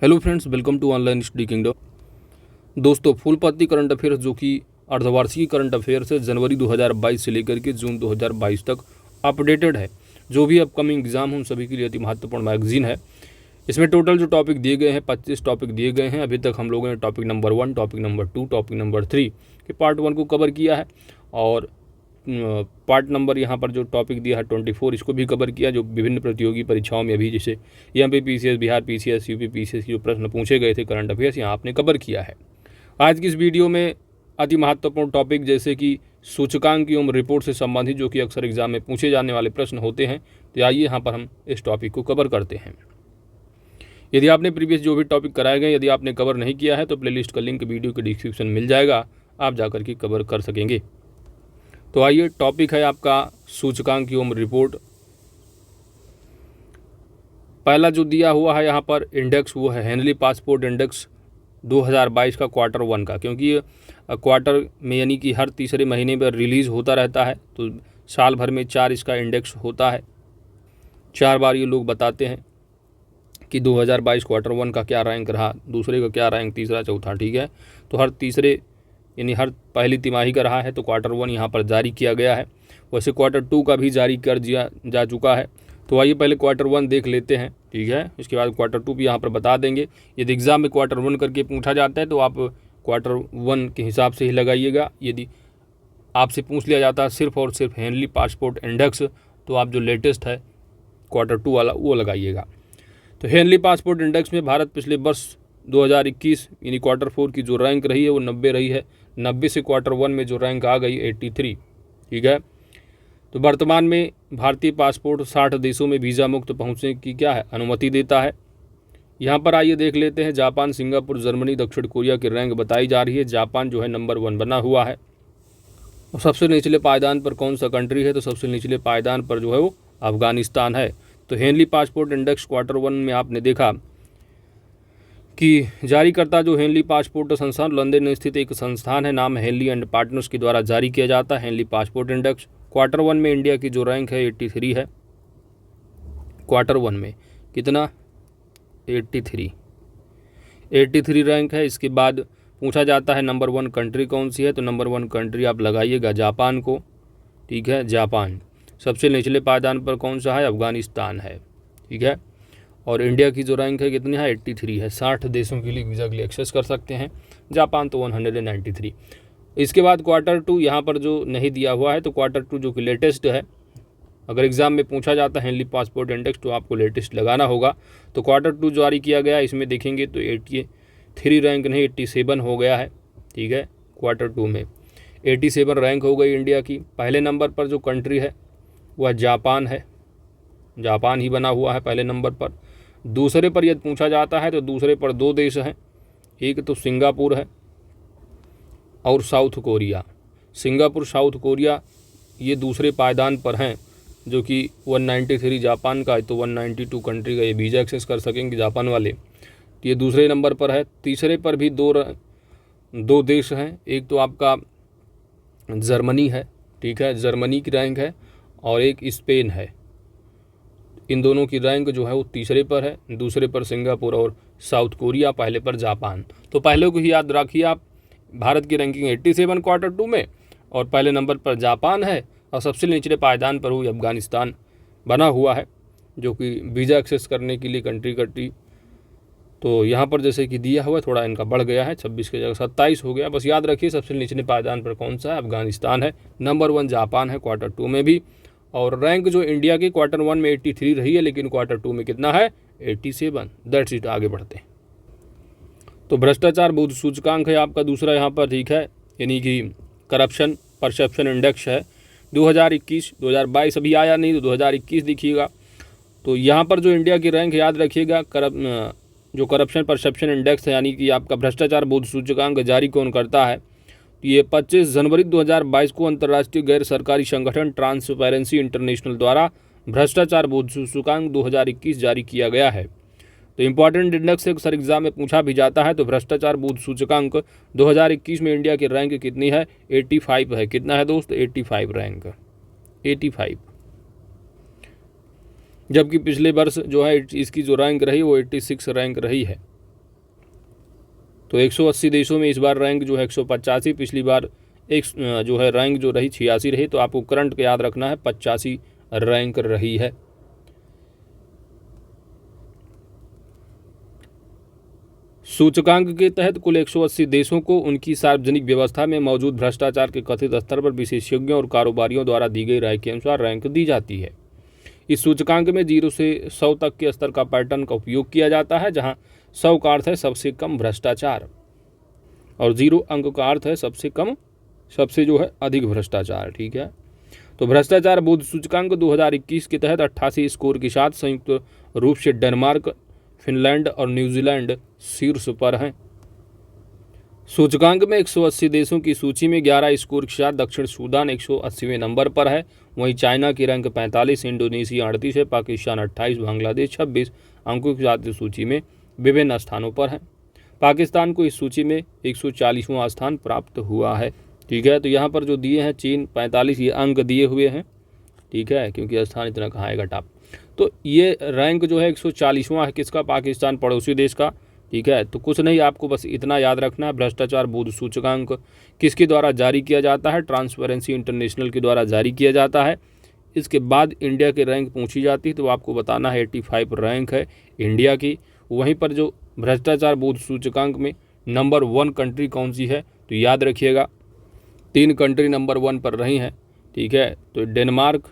Hello friends, welcome to online study kingdom. दोस्तों, full पत्ती current affairs जो कि अर्धवार्षिक करंट अफेयर्स है जनवरी 2022 से लेकर के जून 2022 तक अपडेटेड है। जो भी अपकमिंग एग्जाम उन सभी के लिए अति महत्वपूर्ण मैगजीन है। इसमें टोटल जो टॉपिक दिए गए हैं 25 टॉपिक दिए गए हैं। अभी तक हम लोगों ने topic number 1, topic number 2, topic number 3 के पार्ट 1 को कवर किया है और पार्ट नंबर यहाँ पर जो टॉपिक दिया है 24 इसको भी कवर किया, जो विभिन्न प्रतियोगी परीक्षाओं में अभी जैसे MP PCS, Bihar PCS, UP PCS की जो प्रश्न पूछे गए थे करंट अफेयर्स, यहाँ आपने कवर किया है। आज की इस वीडियो में अति महत्वपूर्ण टॉपिक जैसे कि सूचकांक की उम्र रिपोर्ट से संबंधित जो कि अक्सर एग्जाम में पूछे जाने वाले प्रश्न होते हैं, तो आइए यहाँ पर हम इस टॉपिक को कवर करते हैं। यदि आपने प्रीवियस जो भी टॉपिक कराए गए यदि आपने कवर नहीं किया है तो प्लेलिस्ट का लिंक वीडियो के डिस्क्रिप्शन मिल जाएगा, आप जाकर के कवर कर सकेंगे। तो आइए, टॉपिक है आपका सूचकांक की उम्र रिपोर्ट। पहला जो दिया हुआ है यहाँ पर इंडेक्स वो है हेनली पासपोर्ट इंडेक्स 2022 का क्वार्टर 1 का, क्योंकि ये क्वार्टर में यानी कि हर तीसरे महीने में रिलीज़ होता रहता है, तो साल भर में 4 इसका इंडेक्स होता है। 4 बार ये लोग बताते हैं कि 2022 क्वार्टर 1 का क्या रैंक रहा, दूसरे का क्या रैंक, तीसरा चौथा, ठीक है। तो हर तीसरे यानी हर पहली तिमाही का रहा है, तो क्वार्टर 1 यहाँ पर जारी किया गया है। वैसे क्वार्टर 2 का भी जारी कर दिया जा चुका है। तो आइए पहले क्वार्टर 1 देख लेते हैं, ठीक है। इसके बाद क्वार्टर 2 भी यहाँ पर बता देंगे। यदि एग्ज़ाम में क्वार्टर 1 करके पूछा जाता है तो आप क्वार्टर 1 के हिसाब से ही लगाइएगा। यदि आपसे पूछ लिया जाता है सिर्फ और सिर्फ हेनली पासपोर्ट इंडेक्स, तो आप जो लेटेस्ट है क्वार्टर 2 वाला वो लगाइएगा। तो हेनली पासपोर्ट इंडेक्स में भारत पिछले वर्ष 2021 यानी क्वार्टर 4 की जो रैंक रही है वो 90 रही है। 90 से क्वार्टर 1 में जो रैंक आ गई 83, ठीक है। तो वर्तमान में भारतीय पासपोर्ट 60 देशों में वीज़ा मुक्त पहुंचने की क्या है अनुमति देता है। यहाँ पर आइए देख लेते हैं। जापान, सिंगापुर, जर्मनी, दक्षिण कोरिया की रैंक बताई जा रही है। जापान जो है नंबर 1 बना हुआ है। और सबसे निचले पायदान पर कौन सा कंट्री है, तो सबसे निचले पायदान पर जो है वो अफगानिस्तान है। तो हेनली पासपोर्ट इंडेक्स क्वार्टर 1 में आपने देखा कि जारीकर्ता जो हेनली पासपोर्ट संस्थान लंदन में स्थित एक संस्थान है, नाम हेनली एंड पार्टनर्स के द्वारा जारी किया जाता है हेनली पासपोर्ट इंडेक्स। क्वार्टर 1 में इंडिया की जो रैंक है 83 है। क्वार्टर 1 में कितना, 83 रैंक है। इसके बाद पूछा जाता है नंबर 1 कंट्री कौन सी है, तो नंबर 1 कंट्री आप लगाइएगा जापान को, ठीक है, जापान। सबसे निचले पायदान पर कौन सा है, अफगानिस्तान है, ठीक है। और इंडिया की जो रैंक है कितनी है, 83 है। 60 देशों के लिए वीज़ा के लिए एक्सेस कर सकते हैं। जापान तो 193। इसके बाद क्वार्टर 2 यहाँ पर जो नहीं दिया हुआ है, तो क्वार्टर 2 जो कि लेटेस्ट है, अगर एग्ज़ाम में पूछा जाता है हेनली पासपोर्ट इंडेक्स तो आपको लेटेस्ट लगाना होगा। तो क्वार्टर 2 जारी किया गया, इसमें देखेंगे तो 83 रैंक नहीं 87 हो गया है, ठीक है। क्वार्टर 2 में 87 रैंक हो गई इंडिया की। पहले नंबर पर जो कंट्री है वह जापान है, जापान ही बना हुआ है पहले नंबर पर। दूसरे पर यदि पूछा जाता है तो दूसरे पर 2 देश हैं, एक तो सिंगापुर है और south Korea. Singapore, south Korea ये दूसरे पायदान पर हैं, जो कि 193 जापान का है, तो 192 कंट्री का ये वीज़ा एक्सेस कर सकेंगे जापान वाले। तो ये दूसरे नंबर पर है। तीसरे पर भी दो देश हैं, एक तो आपका जर्मनी है, ठीक है, जर्मनी की रैंक है, और एक स्पेन है। इन दोनों की रैंक जो है वो तीसरे पर है। दूसरे पर सिंगापुर और साउथ कोरिया, पहले पर जापान। तो पहले को ही याद रखिए आप, भारत की रैंकिंग 87 क्वार्टर 2 में, और पहले नंबर पर जापान है, और सबसे निचले पायदान पर वो अफगानिस्तान बना हुआ है, जो कि वीज़ा एक्सेस करने के लिए कंट्री। तो यहाँ पर जैसे कि दिया हुआ है, थोड़ा इनका बढ़ गया है, 26 की जगह 27 हो गया। बस याद रखिए सबसे निचले पायदान पर कौन सा है, अफगानिस्तान है। नंबर 1 जापान है क्वार्टर 2 में भी। और रैंक जो इंडिया की क्वार्टर 1 में 83 रही है, लेकिन क्वार्टर 2 में कितना है, 87। That's it. आगे बढ़ते हैं। तो भ्रष्टाचार बोध सूचकांक है आपका दूसरा यहाँ पर, ठीक है, यानी कि करप्शन परसेप्शन इंडेक्स है 2021। 2022 अभी आया नहीं, तो 2021 दिखिएगा। तो यहाँ पर जो इंडिया की रैंक याद रखिएगा, जो करप्शन परसेप्शन इंडेक्स है, यानी कि आपका भ्रष्टाचार बोध सूचकांक जारी कौन करता है, तो ये 25 जनवरी 2022 को अंतर्राष्ट्रीय गैर सरकारी संगठन ट्रांसपेरेंसी इंटरनेशनल द्वारा भ्रष्टाचार बोध सूचकांक 2021 जारी किया गया है। तो इंपॉर्टेंट इंडेक्स से अक्सर एग्जाम में पूछा भी जाता है। तो भ्रष्टाचार बोध सूचकांक 2021 में इंडिया की रैंक कितनी है, 85 है। कितना है दोस्त, 85 रैंक, 85। जबकि पिछले वर्ष जो है इसकी जो रैंक रही वो 86 रैंक रही है, तो 180 देशों में इस बार रैंक जो है 185, पिछली बार एक जो है रैंक जो रही 86 रही, तो आपको करंट का याद रखना है 85 रैंक रही है। सूचकांक के तहत कुल 180 देशों को उनकी सार्वजनिक व्यवस्था में मौजूद भ्रष्टाचार के कथित स्तर पर विशेषज्ञों और कारोबारियों द्वारा दी गई राय के अनुसार रैंक दी जाती है। इस सूचकांक में 0 से 100 तक के स्तर का पैटर्न का उपयोग किया जाता है, जहां 100 का अर्थ है सबसे कम भ्रष्टाचार और 0 अंक का अर्थ है सबसे कम, सबसे जो है अधिक भ्रष्टाचार। ठीक है, तो भ्रष्टाचार बोध सूचकांक 2021 के तहत 88 स्कोर के साथ संयुक्त रूप से डेनमार्क, फिनलैंड और न्यूजीलैंड शीर्ष पर हैं। सूचकांक में 180 देशों की सूची में 11 स्कोर के साथ दक्षिण सूडान 180वें नंबर पर है। वहीं चाइना की रैंक 45, इंडोनेशिया 38 है, पाकिस्तान 28, बांग्लादेश 26 अंकों के साथ सूची में विभिन्न स्थानों पर है। पाकिस्तान को इस सूची में 140वां स्थान प्राप्त हुआ है। ठीक है, तो यहाँ पर जो दिए हैं चीन 45 ये अंक दिए हुए हैं। ठीक है, क्योंकि स्थान इतना कहाँ आएगा टॉप, तो ये रैंक जो है 140वां है किसका, पाकिस्तान पड़ोसी देश का। ठीक है, तो कुछ नहीं, आपको बस इतना याद रखना है, भ्रष्टाचार बोध सूचकांक किसके द्वारा जारी किया जाता है, ट्रांसपेरेंसी इंटरनेशनल के द्वारा जारी किया जाता है। इसके बाद इंडिया की रैंक पूछी जाती है तो आपको बताना है 85 रैंक है इंडिया की। वहीं पर जो भ्रष्टाचार बोध सूचकांक में नंबर 1 कंट्री कौन सी है, तो याद रखिएगा 3 कंट्री नंबर 1 पर रही हैं। ठीक है, तो डेनमार्क,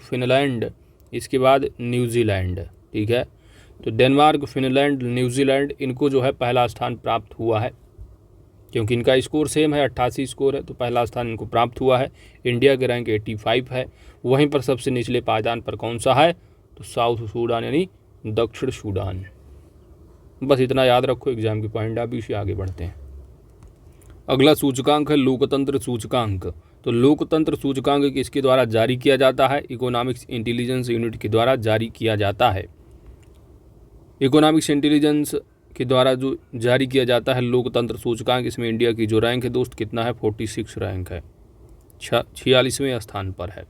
फिनलैंड, इसके बाद न्यूजीलैंड। ठीक है, तो डेनमार्क, फिनलैंड, न्यूजीलैंड इनको जो है पहला स्थान प्राप्त हुआ है, क्योंकि इनका स्कोर सेम है, 88 स्कोर है, तो पहला स्थान इनको प्राप्त हुआ है। इंडिया के रैंक 85 है। वहीं पर सबसे निचले पायदान पर कौन सा है, तो साउथ सूडान यानी दक्षिण सूडान। बस इतना याद रखो, एग्जाम के पॉइंट आप इसे आगे बढ़ते हैं। अगला सूचकांक है लोकतंत्र सूचकांक। तो लोकतंत्र सूचकांक किसके द्वारा जारी किया जाता है, इकोनॉमिक्स इंटेलिजेंस यूनिट के द्वारा जारी किया जाता है। इकोनॉमिक्स इंटेलिजेंस के द्वारा जो जारी किया जाता है लोकतंत्र सूचकांक, इसमें इंडिया की जो रैंक है दोस्त कितना है, 46 रैंक है, 46वें स्थान पर है।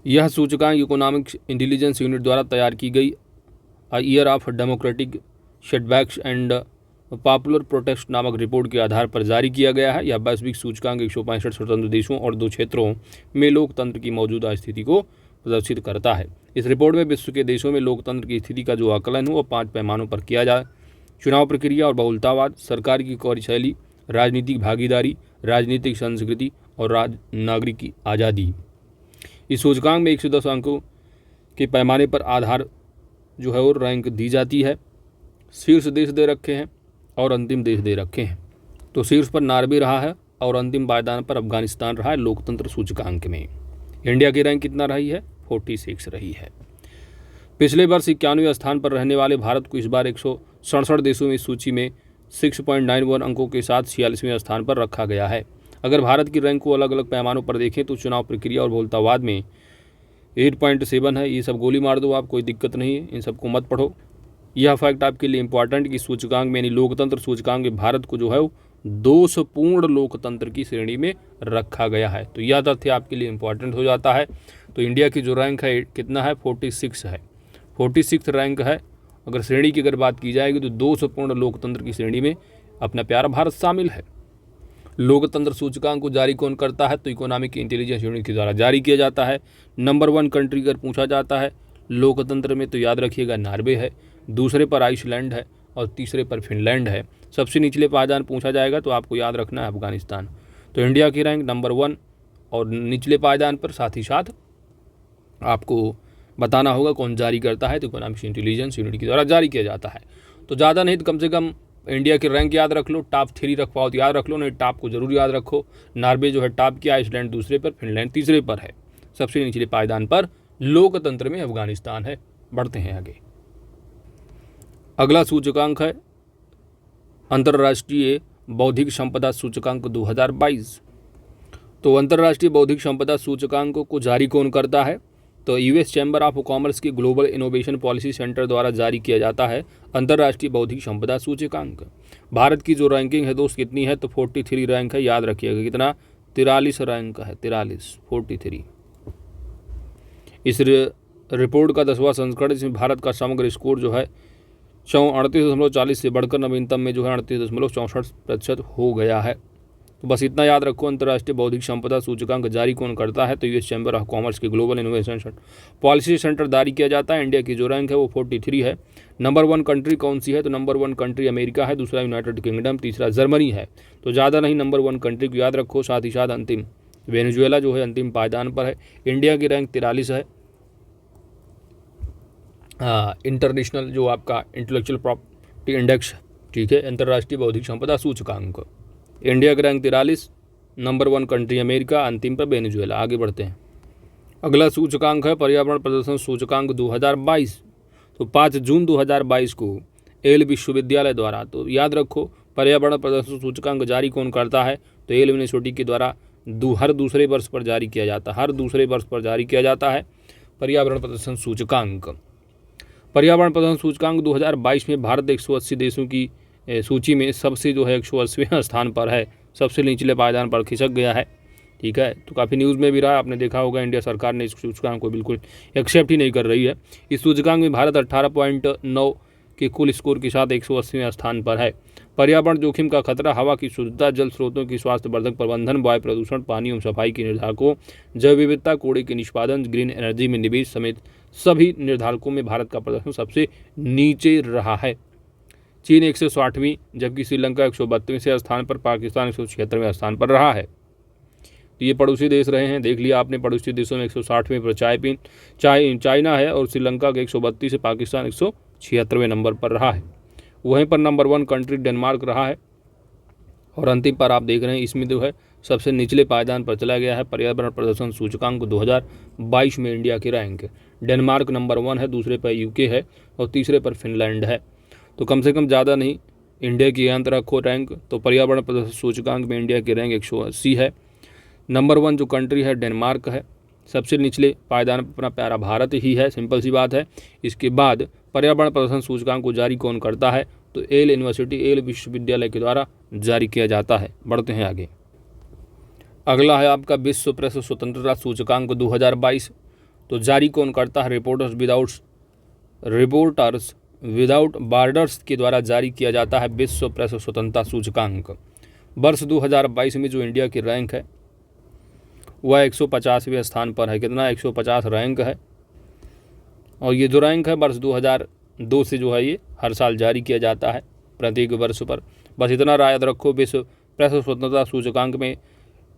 यह सूचकांक इकोनॉमिक्स इंटेलिजेंस यूनिट द्वारा तैयार की गई year of democratic setbacks and popular protest नामक रिपोर्ट के आधार पर जारी किया गया है। यह वैश्विक सूचकांक 165 स्वतंत्र देशों और 2 क्षेत्रों में लोकतंत्र की मौजूदा स्थिति को प्रदर्शित करता है। इस रिपोर्ट में विश्व के देशों में लोकतंत्र की स्थिति का जो आकलन हो वो 5 पैमानों पर किया जाए। चुनाव प्रक्रिया और बहुलतावाद, सरकार की कार्यशैली, राजनीतिक भागीदारी, राजनीतिक संस्कृति और नागरिक की आज़ादी। इस सूचकांक में 110 अंकों के पैमाने पर आधार जो है वो रैंक दी जाती है। शीर्ष देश दे रखे हैं और अंतिम देश दे रखे हैं। तो शीर्ष पर नॉर्वे रहा है और अंतिम पायदान पर अफगानिस्तान रहा है लोकतंत्र सूचकांक में। इंडिया की रैंक कितना रही है, 46 रही है। पिछले वर्ष 91वें स्थान पर रहने वाले भारत को इस बार 167 देशों में सूची में 6.91 अंकों के साथ 46वें स्थान पर रखा गया है। अगर भारत की रैंक को अलग अलग पैमानों पर देखें तो चुनाव प्रक्रिया और बहुलतावाद में 8.7 है। ये सब गोली मार दो आप, कोई दिक्कत नहीं है, इन सबको मत पढ़ो। यह फैक्ट आपके लिए इंपॉर्टेंट कि सूचकांक में यानी लोकतंत्र सूचकांक में भारत को जो है वो 200 पूर्ण लोकतंत्र की श्रेणी में रखा गया है। तो यह तथ्य आपके लिए इंपॉर्टेंट हो जाता है। तो इंडिया की जो रैंक है कितना है, 46 है, 46 रैंक है। अगर श्रेणी की अगर बात की जाएगी तो 200 पूर्ण लोकतंत्र की श्रेणी में अपना प्यारा भारत शामिल है। लोकतंत्र सूचकांक को जारी कौन करता है, तो इकोनॉमिक इंटेलिजेंस यूनिट के द्वारा जारी किया जाता है। नंबर 1 कंट्री अगर पूछा जाता है लोकतंत्र में तो याद रखिएगा नॉर्वे है, दूसरे पर आइसलैंड है और तीसरे पर फिनलैंड है। सबसे निचले पायदान पूछा जाएगा तो आपको याद रखना है अफगानिस्तान। तो इंडिया की रैंक नंबर 1 और निचले पायदान पर साथ ही साथ आपको बताना होगा कौन जारी करता है, तो इकोनॉमिक्स इंटेलिजेंस यूनिट के द्वारा जारी किया जाता है। तो ज़्यादा नहीं तो कम से कम इंडिया की रैंक याद रख लो, टॉप 3 रख पाओ तो याद रख लो, नहीं टॉप को जरूर याद रखो। नॉर्वे जो है टॉप किया, आइसलैंड दूसरे पर, फिनलैंड तीसरे पर है। सबसे निचले पायदान पर लोकतंत्र में अफगानिस्तान है। बढ़ते हैं आगे। अगला सूचकांक है अंतर्राष्ट्रीय बौद्धिक संपदा सूचकांक 2022। तो अंतर्राष्ट्रीय बौद्धिक संपदा सूचकांक को जारी कौन करता है, तो यूएस चैम्बर ऑफ कॉमर्स के ग्लोबल इनोवेशन पॉलिसी सेंटर द्वारा जारी किया जाता है अंतर्राष्ट्रीय बौद्धिक संपदा सूचकांक। भारत की जो रैंकिंग है दोस्त कितनी है, तो 43 रैंक है। याद रखिएगा कितना, 43 रैंक है, 43, 43। इस रिपोर्ट का 10वां संस्करण, इसमें भारत का समग्र स्कोर जो है 38.40 से बढ़कर नवीनतम में जो है 38.64% हो गया है। तो बस इतना याद रखो। अंतर्राष्ट्रीय बौद्धिक संपदा सूचकांक जारी कौन करता है? तो यूएस चैम्बर ऑफ कॉमर्स के ग्लोबल इनोवेशन पॉलिसी सेंटर जारी किया जाता है। इंडिया की जो रैंक है वो 43 है। नंबर 1 कंट्री कौन सी है? तो नंबर 1 कंट्री अमेरिका है, दूसरा यूनाइटेड किंगडम, तीसरा जर्मनी है। तो ज़्यादा नहीं, नंबर 1 कंट्री को याद रखो। साथ ही साथ अंतिम वेनेजुएला जो है अंतिम पायदान पर है। इंडिया की रैंक 43 है। इंटरनेशनल जो आपका इंटेलेक्चुअल प्रॉपर्टी इंडेक्स, ठीक है, अंतर्राष्ट्रीय बौद्धिक संपदा सूचकांक, इंडिया की रैंक 43, नंबर 1 कंट्री अमेरिका, अंतिम पर वेनेजुएला। आगे बढ़ते हैं। अगला सूचकांक है पर्यावरण प्रदर्शन सूचकांक 2022। तो 5 जून 2022 को येल विश्वविद्यालय द्वारा, तो याद रखो पर्यावरण प्रदर्शन सूचकांक जारी कौन करता है? तो येल यूनिवर्सिटी के द्वारा हर दूसरे वर्ष पर जारी किया जाता है। हर दूसरे वर्ष पर जारी किया जाता है पर्यावरण प्रदर्शन सूचकांक। पर्यावरण प्रदर्शन सूचकांक 2022 में भारत 180 देशों की सूची में सबसे जो है 180वें स्थान पर है। सबसे निचले पायदान पर खिसक गया है, ठीक है। तो काफ़ी न्यूज़ में भी रहा, आपने देखा होगा। इंडिया सरकार ने इस सूचकांक को बिल्कुल एक्सेप्ट ही नहीं कर रही है। इस सूचकांक में भारत 18.9 के कुल स्कोर के साथ 180वें स्थान पर है। पर्यावरण जोखिम का खतरा, हवा की शुद्धता, जल स्रोतों की स्वास्थ्यवर्धक प्रबंधन, वायु प्रदूषण, पानी एवं सफाई के निर्धारकों, जैव विविधता, कूड़े के निष्पादन, ग्रीन एनर्जी में निवेश समेत सभी निर्धारकों में भारत का प्रदर्शन सबसे नीचे रहा है। चीन 160वीं, जबकि श्रीलंका 132वें स्थान पर, पाकिस्तान 176वें स्थान पर रहा है। तो ये पड़ोसी देश रहे हैं, देख लिया आपने। पड़ोसी देशों में 160वें पर चाइना है और श्रीलंका के 132 से पाकिस्तान 176वें नंबर पर रहा है। वहीं पर नंबर 1 कंट्री डेनमार्क रहा है। और अंतिम पर आप देख रहे हैं इसमें जो है सबसे निचले पायदान पर चला गया है पर्यावरण प्रदर्शन सूचकांक 2022 में इंडिया की रैंक। डेनमार्क नंबर 1 है, दूसरे पर यूके है और तीसरे पर फिनलैंड है। तो कम से कम ज़्यादा नहीं, इंडिया की अंत रखो रैंक। तो पर्यावरण प्रदर्शन सूचकांक में इंडिया की रैंक 180 है। नंबर 1 जो कंट्री है डेनमार्क है। सबसे निचले पायदान पर अपना प्यारा भारत ही है, सिंपल सी बात है। इसके बाद पर्यावरण प्रदर्शन सूचकांक को जारी कौन करता है? तो येल यूनिवर्सिटी, येल विश्वविद्यालय के द्वारा जारी किया जाता है। बढ़ते हैं आगे। अगला है आपका विश्व प्रेस स्वतंत्रता सूचकांक 2022। तो जारी कौन करता है? रिपोर्टर्स विदाउट बॉर्डर्स के द्वारा जारी किया जाता है विश्व प्रेस स्वतंत्रता सूचकांक। वर्ष 2022 में जो इंडिया की रैंक है वह 150वें स्थान पर है। कितना? 150 रैंक है। और ये जो रैंक है वर्ष 2002 से जो है ये हर साल जारी किया जाता है प्रत्येक वर्ष पर। बस इतना याद रखो, विश्व प्रेस स्वतंत्रता सूचकांक में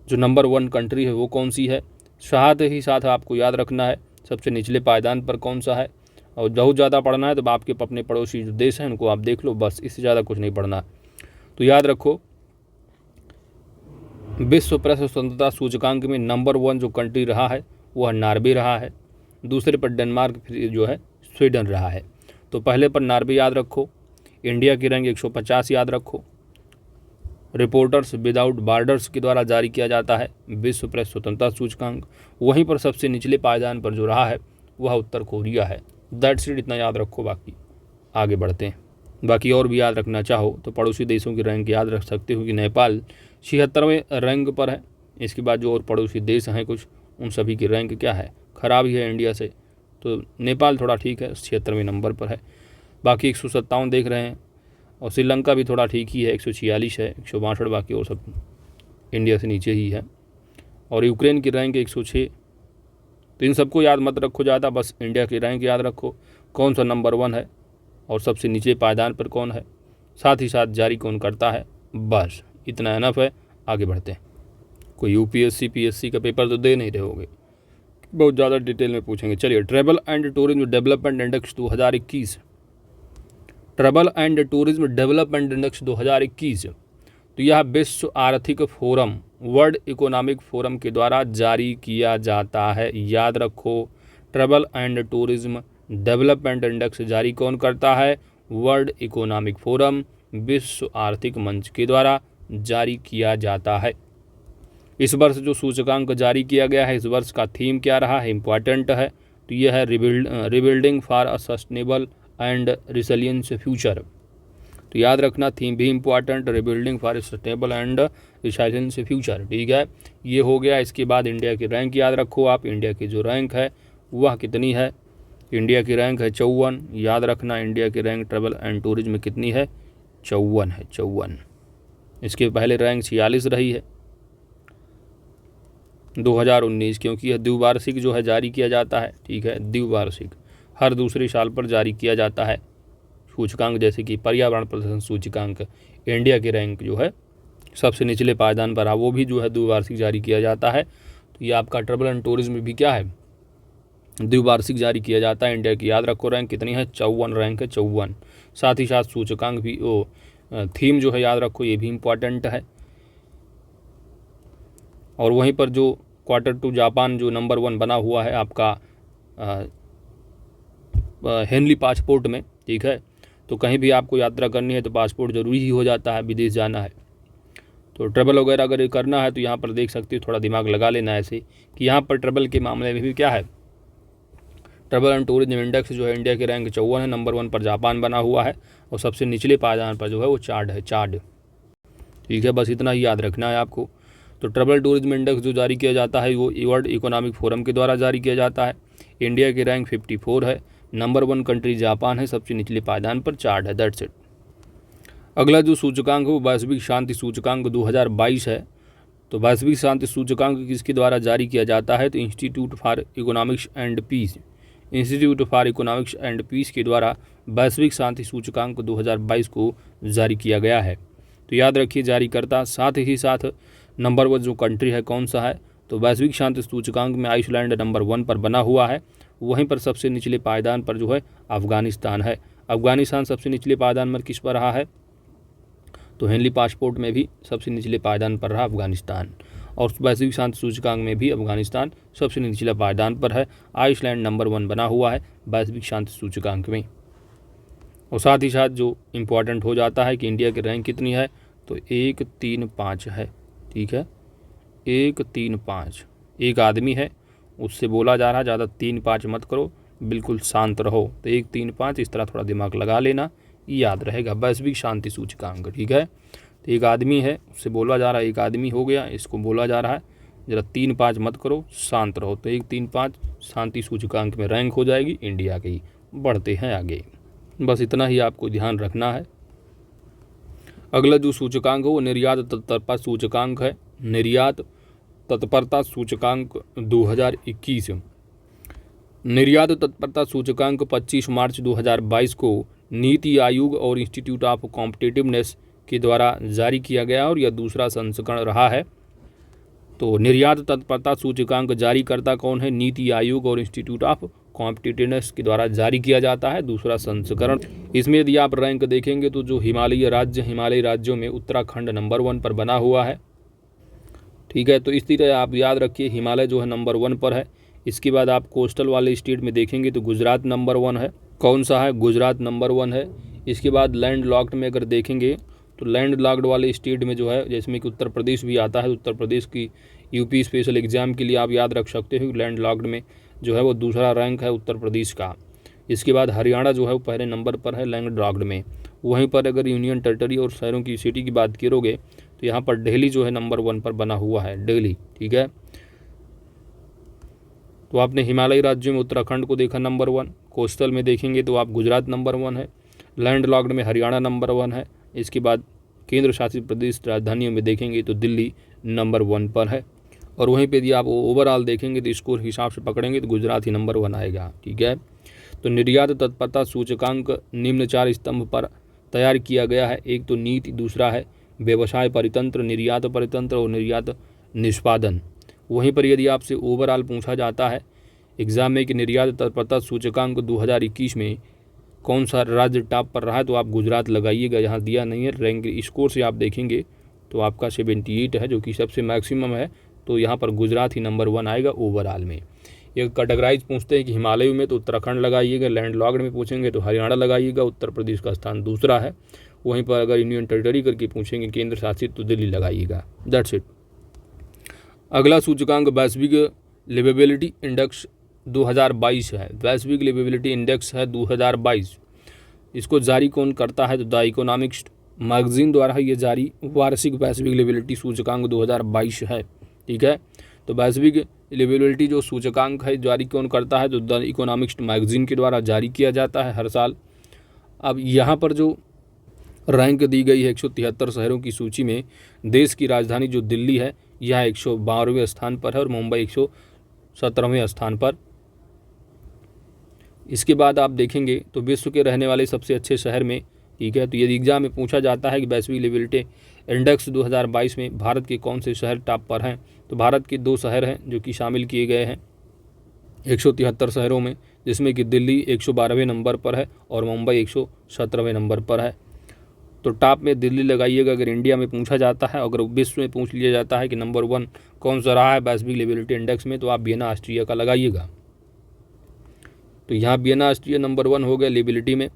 जो नंबर 1 कंट्री है वो कौन सी है। साथ ही साथ आपको याद रखना है सबसे निचले पायदान पर कौन सा है। और बहुत ज़्यादा पढ़ना है तो आपके अपने पड़ोसी जो देश हैं उनको आप देख लो, बस इससे ज़्यादा कुछ नहीं पढ़ना। तो याद रखो विश्व प्रेस स्वतंत्रता सूचकांक में नंबर 1 जो कंट्री रहा है वह नॉर्वे रहा है, दूसरे पर डेनमार्क, फिर जो है स्वीडन रहा है। तो पहले पर नॉर्वे याद रखो। इंडिया की रैंक 150 याद रखो। रिपोर्टर्स विदाउट बॉर्डर्स के द्वारा जारी किया जाता है विश्व प्रेस स्वतंत्रता सूचकांक। वहीं पर सबसे निचले पायदान पर जो रहा है वह उत्तर कोरिया है। दैट्स इट, इतना याद रखो। बाकी आगे बढ़ते हैं। बाकी और भी याद रखना चाहो तो पड़ोसी देशों की रैंक याद रख सकते हो कि नेपाल 76वें रैंक पर है। इसके बाद जो और पड़ोसी देश हैं कुछ, उन सभी की रैंक क्या है, ख़राब ही है इंडिया से। तो नेपाल थोड़ा ठीक है, 76वें नंबर पर है। बाकी 157 देख रहे हैं। और श्रीलंका भी थोड़ा ठीक ही है, 146 है, 162। बाकी और सब इंडिया से नीचे ही है। और यूक्रेन की रैंक 106। तो इन सबको याद मत रखो ज़्यादा, बस इंडिया की रैंक याद रखो, कौन सा नंबर 1 है और सबसे नीचे पायदान पर कौन है, साथ ही साथ जारी कौन करता है। बस इतना इनफ है। आगे बढ़ते हैं। कोई यूपीएससी पीएससी का पेपर तो दे नहीं रहे होगे, बहुत ज़्यादा डिटेल में पूछेंगे। चलिए, travel and tourism development index 2021। Travel and tourism development index 2021, तो यह विश्व आर्थिक फोरम, वर्ल्ड इकोनॉमिक फोरम के द्वारा जारी किया जाता है। याद रखो, travel and tourism development index जारी कौन करता है? वर्ल्ड इकोनॉमिक फोरम, विश्व आर्थिक मंच के द्वारा जारी किया जाता है। इस वर्ष जो सूचकांक जारी किया गया है, इस वर्ष का थीम क्या रहा है, इम्पॉर्टेंट है। तो यह है rebuilding for a sustainable and resilience future. तो याद रखना, थीम भी important, rebuilding for sustainable and resilience future, ठीक है। ये हो गया। इसके बाद इंडिया की रैंक याद रखो आप। इंडिया की जो रैंक है वह कितनी है? इंडिया की रैंक है 54। याद रखना, इंडिया की रैंक ट्रैवल एंड टूरिज्म में कितनी है? 54 है, 54। इसके पहले रैंक 46 रही है 2019, क्योंकि यह द्विवार्षिक जो है जारी किया जाता है। ठीक है, द्विवार्षिक, हर दूसरे साल पर जारी किया जाता है सूचकांक। जैसे कि पर्यावरण प्रदर्शन सूचकांक, इंडिया की रैंक जो है सबसे निचले पायदान पर है, वो भी जो है द्विवार्षिक जारी किया जाता है। तो ये आपका ट्रैवल एंड टूरिज्म भी क्या है? द्विवार्षिक जारी किया जाता है। इंडिया की याद रखो रैंक कितनी है? 54 रैंक है, 54। साथ ही साथ सूचकांक भी, वो थीम जो है याद रखो, ये भी इम्पॉर्टेंट है। और वहीं पर जो Q2 जापान जो नंबर 1 बना हुआ है आपका हेनली पासपोर्ट में। ठीक है, तो कहीं भी आपको यात्रा करनी है तो पासपोर्ट ज़रूरी ही हो जाता है, विदेश जाना है तो ट्रैवल वगैरह अगर करना है तो यहाँ पर देख सकते हो, थोड़ा दिमाग लगा लेना ऐसे कि यहाँ पर ट्रैवल के मामले में भी क्या है, ट्रैवल एंड टूरिज्म इंडेक्स जो है इंडिया की रैंक 54 है, नंबर 1 पर जापान बना हुआ है और सबसे निचले पायदान पर जो है वो चाड है, चाड। ठीक है, बस इतना ही याद रखना है आपको। तो ट्रैवल टूरिज्म इंडेक्स जो जारी किया जाता है वो वर्ल्ड इकोनॉमिक फोरम के द्वारा जारी किया जाता है। इंडिया की रैंक 54 है, नंबर 1 कंट्री जापान है, सबसे निचले पायदान पर चाड है। That's it. अगला जो सूचकांक है वो वैश्विक शांति सूचकांक 2022 है। तो वैश्विक शांति सूचकांक किसके द्वारा जारी किया जाता है? तो Institute for Economics and Peace, Institute for Economics and Peace के द्वारा वैश्विक शांति सूचकांक 2022 को जारी किया गया है। तो याद रखिए जारीकर्ता, साथ ही साथ नंबर 1 जो कंट्री है कौन सा है? तो वैश्विक शांति सूचकांक में आइसलैंड नंबर 1 पर बना हुआ है। वहीं पर सबसे निचले पायदान पर जो है अफगानिस्तान है। अफगानिस्तान सबसे निचले पायदान पर किस पर रहा है? तो हेनली पासपोर्ट में भी सबसे निचले पायदान पर रहा अफगानिस्तान, और वैश्विक शांति सूचकांक में भी अफगानिस्तान सबसे निचले पायदान पर है। आइसलैंड नंबर 1 बना हुआ है वैश्विक शांति सूचकांक में। और साथ ही साथ जो इम्पोर्टेंट हो जाता है कि इंडिया की रैंक कितनी है? तो 135 है। ठीक है, 135। एक आदमी है, उससे बोला जा रहा है, ज़्यादा 3-5 मत करो, बिल्कुल शांत रहो। तो 135 इस तरह थोड़ा दिमाग लगा लेना, याद रहेगा वैश्विक शांति सूचकांक। ठीक है, तो एक आदमी है, उससे बोला जा रहा है, एक आदमी हो गया, इसको बोला जा रहा है ज़रा 3-5 मत करो, शांत रहो। तो 135 शांति सूचकांक में रैंक हो जाएगी इंडिया की। बढ़ते हैं आगे, बस इतना ही आपको ध्यान रखना है। अगला जो सूचकांक है वो निर्यात तत्परता सूचकांक है। निर्यात तत्परता सूचकांक 2021। निर्यात तत्परता सूचकांक 25 मार्च 2022 को नीति आयोग और इंस्टीट्यूट ऑफ कॉम्पिटिटिवनेस के द्वारा जारी किया गया और यह दूसरा संस्करण रहा है। तो निर्यात तत्परता सूचकांक जारीकर्ता कौन है? नीति आयोग और इंस्टीट्यूट ऑफ कॉम्पिटिटिवनेस के द्वारा जारी किया जाता है, दूसरा संस्करण। इसमें यदि आप रैंक देखेंगे तो जो हिमालयी राज्यों में उत्तराखंड नंबर 1 पर बना हुआ है। ठीक है, तो इस तरह आप याद रखिए, हिमालय जो है नंबर 1 पर है। इसके बाद आप कोस्टल वाले स्टेट में देखेंगे तो गुजरात नंबर 1 है। कौन सा है? गुजरात नंबर 1 है। इसके बाद लैंड लॉक्ड में अगर देखेंगे तो लैंड लॉक्ड वाले स्टेट में जो है, जिसमें कि उत्तर प्रदेश भी आता है, उत्तर प्रदेश की यूपी स्पेशल एग्जाम के लिए आप याद रख सकते हो, लैंड लॉक्ड में जो है वो दूसरा रैंक है उत्तर प्रदेश का। इसके बाद हरियाणा जो है वो पहले नंबर पर है लैंड लॉक्ड में। वहीं पर अगर यूनियन टेरिटरी और शहरों की सिटी की बात करोगे तो यहाँ पर दिल्ली जो है नंबर 1 पर बना हुआ है, दिल्ली। ठीक है, तो आपने हिमालयी राज्यों में उत्तराखंड को देखा नंबर 1, कोस्टल में देखेंगे तो आप गुजरात नंबर 1 है, लैंड लॉक्ड में हरियाणा नंबर 1 है। इसके बाद केंद्र शासित प्रदेश राजधानियों में देखेंगे तो दिल्ली नंबर 1 पर है। और वहीं पे यदि आप ओवरऑल देखेंगे तो स्कोर हिसाब से पकड़ेंगे तो गुजरात ही नंबर 1 आएगा। ठीक है, तो निर्यात तत्परता सूचकांक निम्न 4 स्तंभ पर तैयार किया गया है। एक तो नीति, दूसरा है व्यवसाय परितंत्र, निर्यात परितंत्र और निर्यात निष्पादन। वहीं पर यदि आपसे ओवरऑल पूछा जाता है एग्जाम में कि निर्यात तत्परता सूचकांक 2021 में कौन सा राज्य टॉप पर रहा है, तो आप गुजरात लगाइएगा, यहाँ दिया नहीं है। रैंक स्कोर से आप देखेंगे तो आपका 78 है, जो कि सबसे मैक्सिमम है। तो यहाँ पर गुजरात ही नंबर 1 आएगा ओवरऑल में। ये कैटेगराइज पूछते हैं कि हिमालय में तो उत्तराखंड लगाइएगा, लैंड लॉक्ड में पूछेंगे तो हरियाणा लगाइएगा, उत्तर प्रदेश का स्थान दूसरा है। वहीं पर अगर यूनियन टेरिटरी करके पूछेंगे केंद्र शासित तो दिल्ली लगाइएगा। That's it. अगला सूचकांक वैश्विक लिवेबिलिटी इंडेक्स 2022 है। वैश्विक लिवेबिलिटी इंडेक्स है 2022। इसको जारी कौन करता है? तो द इकोनॉमिक्स मैगजीन द्वारा ये जारी वार्षिक वैश्विक लिवेबिलिटी सूचकांक 2022 है। ठीक है, तो वैश्विक लिवेबिलिटी जो सूचकांक है जारी कौन करता है, तो द इकोनॉमिक्स मैगजीन के द्वारा जारी किया जाता है हर साल। अब यहाँ पर जो रैंक दी गई है 173 शहरों की सूची में, देश की राजधानी जो दिल्ली है यह 112वें स्थान पर है और मुंबई 117वें स्थान पर। इसके बाद आप देखेंगे तो विश्व के रहने वाले सबसे अच्छे शहर में, ठीक है, तो यदि एग्जाम में पूछा जाता है कि वैश्विक लिवेबिलिटी इंडेक्स 2022 में भारत के कौन से शहर टॉप पर हैं, तो भारत के 2 शहर हैं जो कि शामिल किए गए हैं 173 शहरों में, जिसमें कि दिल्ली 112वें नंबर पर है और मुंबई 117वें नंबर पर है। तो टॉप में दिल्ली लगाइएगा अगर इंडिया में पूछा जाता है। अगर विश्व में पूछ लिया जाता है कि नंबर 1 कौन सा रहा है वैश्विक लिवेबिलिटी इंडेक्स में, तो आप वियना ऑस्ट्रिया का लगाइएगा। तो यहाँ वियना ऑस्ट्रिया नंबर 1 हो गया लिवेबिलिटी में,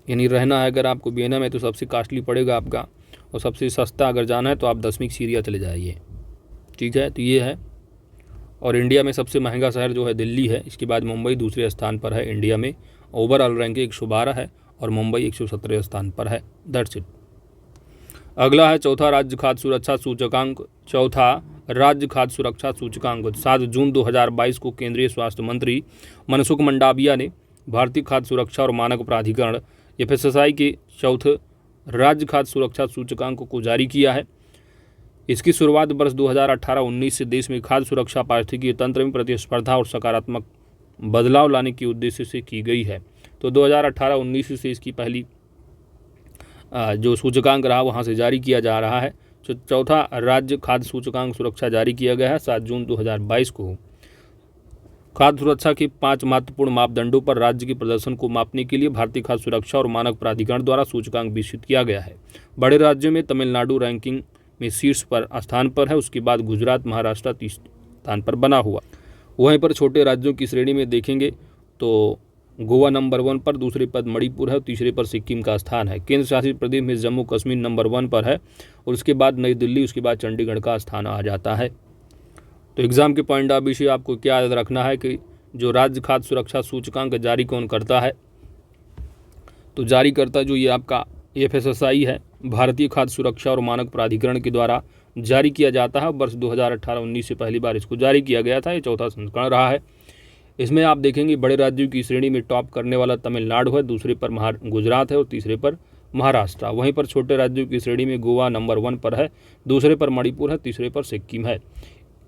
यानी रहना है अगर आपको वियना में तो सबसे कॉस्टली पड़ेगा आपका, और सबसे सस्ता अगर जाना है तो आप दसवीं सीरिया चले जाइए, ठीक है। तो ये है, और इंडिया में सबसे महंगा शहर जो है दिल्ली है। इसके बाद मुंबई दूसरे स्थान पर है इंडिया में, ओवरऑल रैंकिंग 112 है और मुंबई 117 स्थान पर है। That's it. अगला है चौथा राज्य खाद्य सुरक्षा सूचकांक। चौथा राज्य खाद्य सुरक्षा सूचकांक 7 जून 2022 को केंद्रीय स्वास्थ्य मंत्री मनसुख मंडाविया ने भारतीय खाद्य सुरक्षा और मानक प्राधिकरण FSSAI के चौथे राज्य खाद्य सुरक्षा सूचकांक को जारी किया है। इसकी शुरुआत वर्ष 2018-19 से देश में खाद्य सुरक्षा पारिस्थितिकीय तंत्र में प्रतिस्पर्धा और सकारात्मक बदलाव लाने के उद्देश्य से की गई है। तो 2018-19 से इसकी पहली जो सूचकांक रहा वहाँ से जारी किया जा रहा है। तो चौथा राज्य खाद्य सूचकांक सुरक्षा जारी किया गया है 7 जून 2022 को। खाद्य सुरक्षा के 5 महत्वपूर्ण मापदंडों पर राज्य के प्रदर्शन को मापने के लिए भारतीय खाद्य सुरक्षा और मानक प्राधिकरण द्वारा सूचकांक विकसित किया गया है। बड़े राज्यों में तमिलनाडु रैंकिंग में शीर्ष पर स्थान पर है, उसके बाद गुजरात, महाराष्ट्र तीसरे स्थान पर बना हुआ। वहीं पर छोटे राज्यों की श्रेणी में देखेंगे तो गोवा नंबर 1 पर, दूसरे पर मणिपुर है और तीसरे पर सिक्किम का स्थान है। केंद्र शासित प्रदेश में जम्मू कश्मीर नंबर 1 पर है और उसके बाद नई दिल्ली, उसके बाद चंडीगढ़ का स्थान आ जाता है। तो एग्जाम के पॉइंट ऑफ व्यू से आपको क्या याद रखना है कि जो राज्य खाद्य सुरक्षा सूचकांक जारी कौन करता है, तो जारी करता जो ये आपका FSSAI है, भारतीय खाद्य सुरक्षा और मानक प्राधिकरण के द्वारा जारी किया जाता है। वर्ष 2018-19 से पहली बार इसको जारी किया गया था, ये चौथा संस्करण रहा है। इसमें आप देखेंगे बड़े राज्यों की श्रेणी में टॉप करने वाला तमिलनाडु है, दूसरे पर गुजरात है और तीसरे पर महाराष्ट्र। वहीं पर छोटे राज्यों की श्रेणी में गोवा नंबर 1 पर है, दूसरे पर मणिपुर है, तीसरे पर सिक्किम है।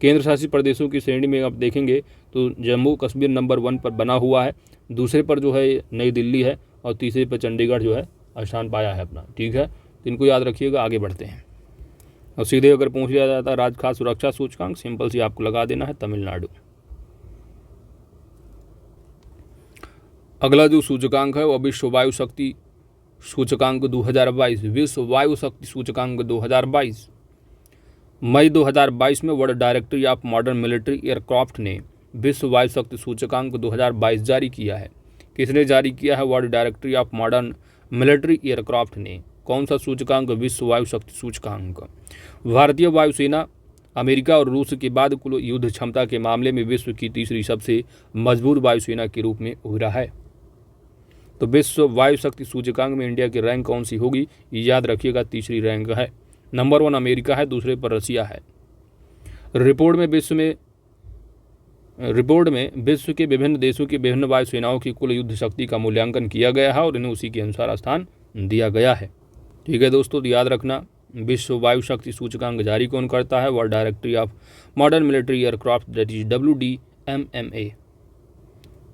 केंद्र शासित प्रदेशों की श्रेणी में आप देखेंगे तो जम्मू कश्मीर नंबर 1 पर बना हुआ है, दूसरे पर जो है नई दिल्ली है और तीसरे पर चंडीगढ़ जो है स्थान पाया है अपना, ठीक है। तो इनको याद रखिएगा। आगे बढ़ते हैं और सीधे अगर पूछ लिया जाता है राज्य खाद्य सुरक्षा सूचकांक, सिंपल सी आपको लगा देना है तमिलनाडु। अगला जो सूचकांक है वो विश्व वायु शक्ति सूचकांक 2022। विश्व वायु शक्ति सूचकांक 2022 मई 2022 में world directory of modern military aircraft ने विश्व वायु शक्ति सूचकांक 2022 जारी किया है। किसने जारी किया है? World directory of modern military aircraft ने। कौन सा सूचकांक? विश्व वायु शक्ति सूचकांक। भारतीय वायुसेना अमेरिका और रूस के बाद कुल युद्ध क्षमता के मामले में विश्व की तीसरी सबसे मजबूत वायुसेना के रूप में उभरा है। तो विश्व वायु शक्ति सूचकांक में इंडिया की रैंक कौन सी होगी? याद रखिएगा, तीसरी रैंक है। नंबर 1 अमेरिका है, दूसरे पर रसिया है। रिपोर्ट में विश्व के विभिन्न देशों की विभिन्न वायुसेनाओं की कुल युद्ध शक्ति का मूल्यांकन किया गया है और इन्हें उसी के अनुसार स्थान दिया गया है। ठीक है दोस्तों, तो याद रखना विश्व वायु शक्ति सूचकांक जारी कौन करता है? World directory of modern military aircraft, that is WDMMA।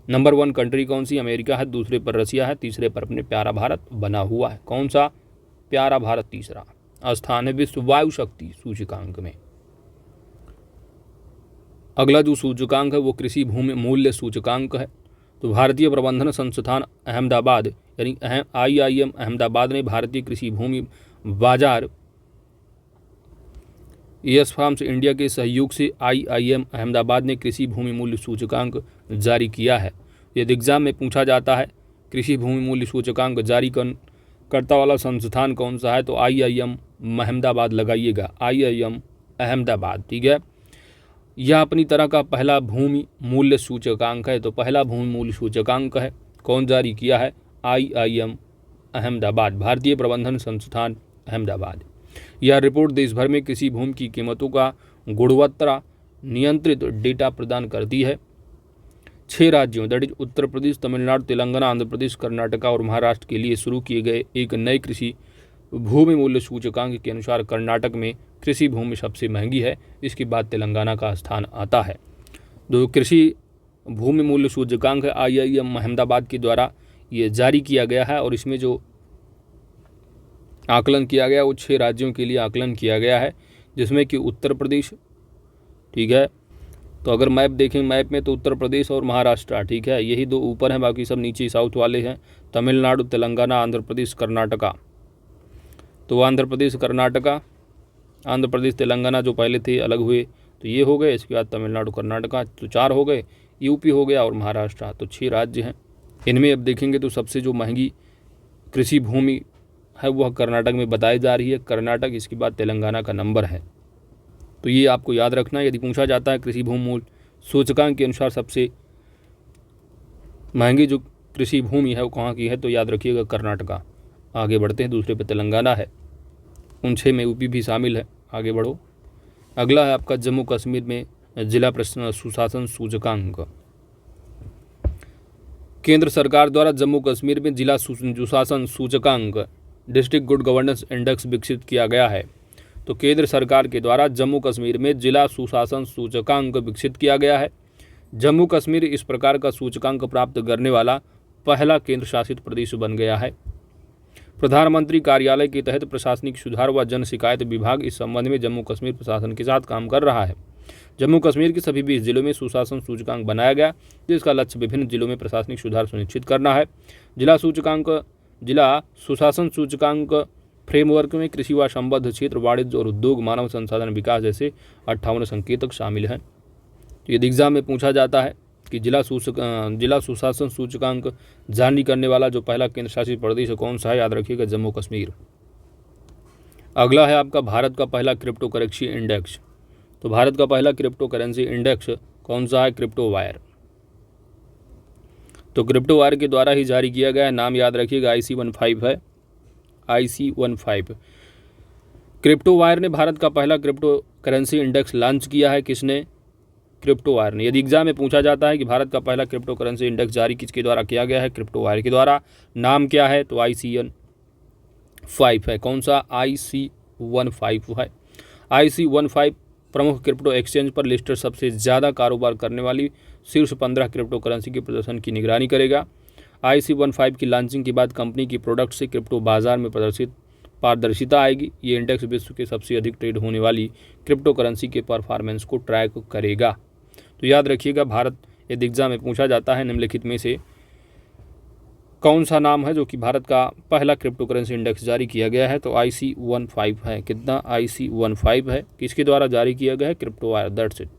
Number 1 country कौन सी? अमेरिका है, दूसरे पर रसिया है, तीसरे पर अपने प्यारा भारत बना हुआ है। कौन सा? प्यारा भारत तीसरा स्थान है विश्व वायु शक्ति सूचकांक में। अगला जो सूचकांक है वो कृषि भूमि मूल्य सूचकांक है। तो भारतीय प्रबंधन संस्थान अहमदाबाद यानी IIM अहमदाबाद ने भारतीय कृषि भूमि बाजार यस फार्म्स इंडिया के सहयोग से IIM अहमदाबाद ने कृषि भूमि मूल्य सूचकांक जारी किया है। यदि एग्जाम में पूछा जाता है कृषि भूमि मूल्य सूचकांक जारी करता वाला संस्थान कौन सा है, तो IIM अहमदाबाद लगाइएगा, IIM अहमदाबाद। ठीक है, यह अपनी तरह का पहला भूमि मूल्य सूचकांक है। तो पहला भूमि मूल्य सूचकांक है, कौन जारी किया है? IIM अहमदाबाद, भारतीय प्रबंधन संस्थान अहमदाबाद। यह रिपोर्ट देश भर में कृषि भूमि की कीमतों का गुणवत्ता नियंत्रित डेटा प्रदान करती है। 6 राज्यों दैट इज उत्तर प्रदेश, तमिलनाडु, तेलंगाना, आंध्र प्रदेश, कर्नाटका और महाराष्ट्र के लिए शुरू किए गए एक नए कृषि भूमि मूल्य सूचकांक के अनुसार कर्नाटक में कृषि भूमि सबसे महंगी है, इसके बाद तेलंगाना का स्थान आता है। जो कृषि भूमि मूल्य सूचकांक है IIM अहमदाबाद के द्वारा ये जारी किया गया है और इसमें जो आकलन किया गया वो 6 राज्यों के लिए आकलन किया गया है, जिसमें कि उत्तर प्रदेश, ठीक है। तो अगर मैप देखें मैप में तो उत्तर प्रदेश और महाराष्ट्र, ठीक है, यही 2 ऊपर हैं, बाकी सब नीचे साउथ वाले हैं। तमिलनाडु, तेलंगाना, आंध्र प्रदेश, कर्नाटका। तो आंध्र प्रदेश, कर्नाटका, आंध्र प्रदेश, तेलंगाना जो पहले थे अलग हुए तो ये हो गए, इसके बाद तमिलनाडु, कर्नाटका तो 4 हो गए, यूपी हो गया और महाराष्ट्र, तो 6 राज्य हैं। इनमें अब देखेंगे तो सबसे जो महंगी कृषि भूमि है वह कर्नाटक में बताई जा रही है, कर्नाटक, इसके बाद तेलंगाना का नंबर है। तो ये आपको याद रखना है। यदि पूछा जाता है कृषि भूमि मूल्य सूचकांक के अनुसार सबसे महंगी जो कृषि भूमि है वो कहाँ की है, तो याद रखिएगा कर्नाटका। आगे बढ़ते हैं, दूसरे पे तेलंगाना है, उन 6 में यूपी भी शामिल है। आगे बढ़ो। अगला है आपका जम्मू कश्मीर में जिला सुशासन सूचकांक। केंद्र सरकार द्वारा जम्मू कश्मीर में जिला सुशासन सूचकांक डिस्ट्रिक्ट गुड गवर्नेंस इंडेक्स विकसित किया गया है। तो केंद्र सरकार के द्वारा जम्मू कश्मीर में जिला सुशासन सूचकांक विकसित किया गया है। जम्मू कश्मीर इस प्रकार का सूचकांक प्राप्त करने वाला पहला केंद्र शासित प्रदेश बन गया है। प्रधानमंत्री कार्यालय के तहत प्रशासनिक सुधार व जन शिकायत विभाग इस संबंध में जम्मू कश्मीर प्रशासन के साथ काम कर रहा है। जम्मू कश्मीर के सभी 20 जिलों में सुशासन सूचकांक बनाया गया, जिसका लक्ष्य विभिन्न जिलों में प्रशासनिक सुधार सुनिश्चित करना है। जिला सुशासन सूचकांक फ्रेमवर्क में कृषि व संबद्ध क्षेत्र, वाणिज्य और उद्योग, मानव संसाधन विकास जैसे 58 संकेतक शामिल हैं। तो यदि एग्जाम में पूछा जाता है कि जिला सुशासन सूचकांक जारी करने वाला जो पहला केंद्र शासित प्रदेश कौन सा है, याद रखिएगा जम्मू कश्मीर। अगला है आपका भारत का पहला क्रिप्टो करेंसी इंडेक्स। तो भारत का पहला क्रिप्टो करेंसी इंडेक्स कौन सा है, क्रिप्टो वायर। तो क्रिप्टो वायर के द्वारा ही जारी किया गया है, नाम याद रखिएगा IC15 है, IC15। क्रिप्टो वायर ने भारत का पहला क्रिप्टो करेंसी इंडेक्स लॉन्च किया है। किसने, क्रिप्टो वायर ने। यदि एग्जाम में पूछा जाता है कि भारत का पहला क्रिप्टो करेंसी इंडेक्स जारी किसके द्वारा किया गया है, क्रिप्टो वायर के द्वारा। नाम क्या है, तो IC15 है। कौन सा, IC15 है। IC15 प्रमुख क्रिप्टो एक्सचेंज पर लिस्टेड सबसे ज़्यादा कारोबार करने वाली शीर्ष 15 क्रिप्टो करेंसी के प्रदर्शन की निगरानी करेगा। IC15 की लॉन्चिंग के बाद कंपनी की प्रोडक्ट से क्रिप्टो बाजार में पारदर्शिता आएगी। ये इंडेक्स विश्व के सबसे अधिक ट्रेड होने वाली क्रिप्टो करेंसी के परफॉर्मेंस को ट्रैक करेगा। तो याद रखिएगा भारत, यदि एग्जाम में पूछा जाता है निम्नलिखित में से कौन सा नाम है जो कि भारत का पहला क्रिप्टो करेंसी इंडेक्स जारी किया गया है, तो IC15 है। कितना, IC15 है। किसके द्वारा जारी किया गया है, crypto wire, that's it.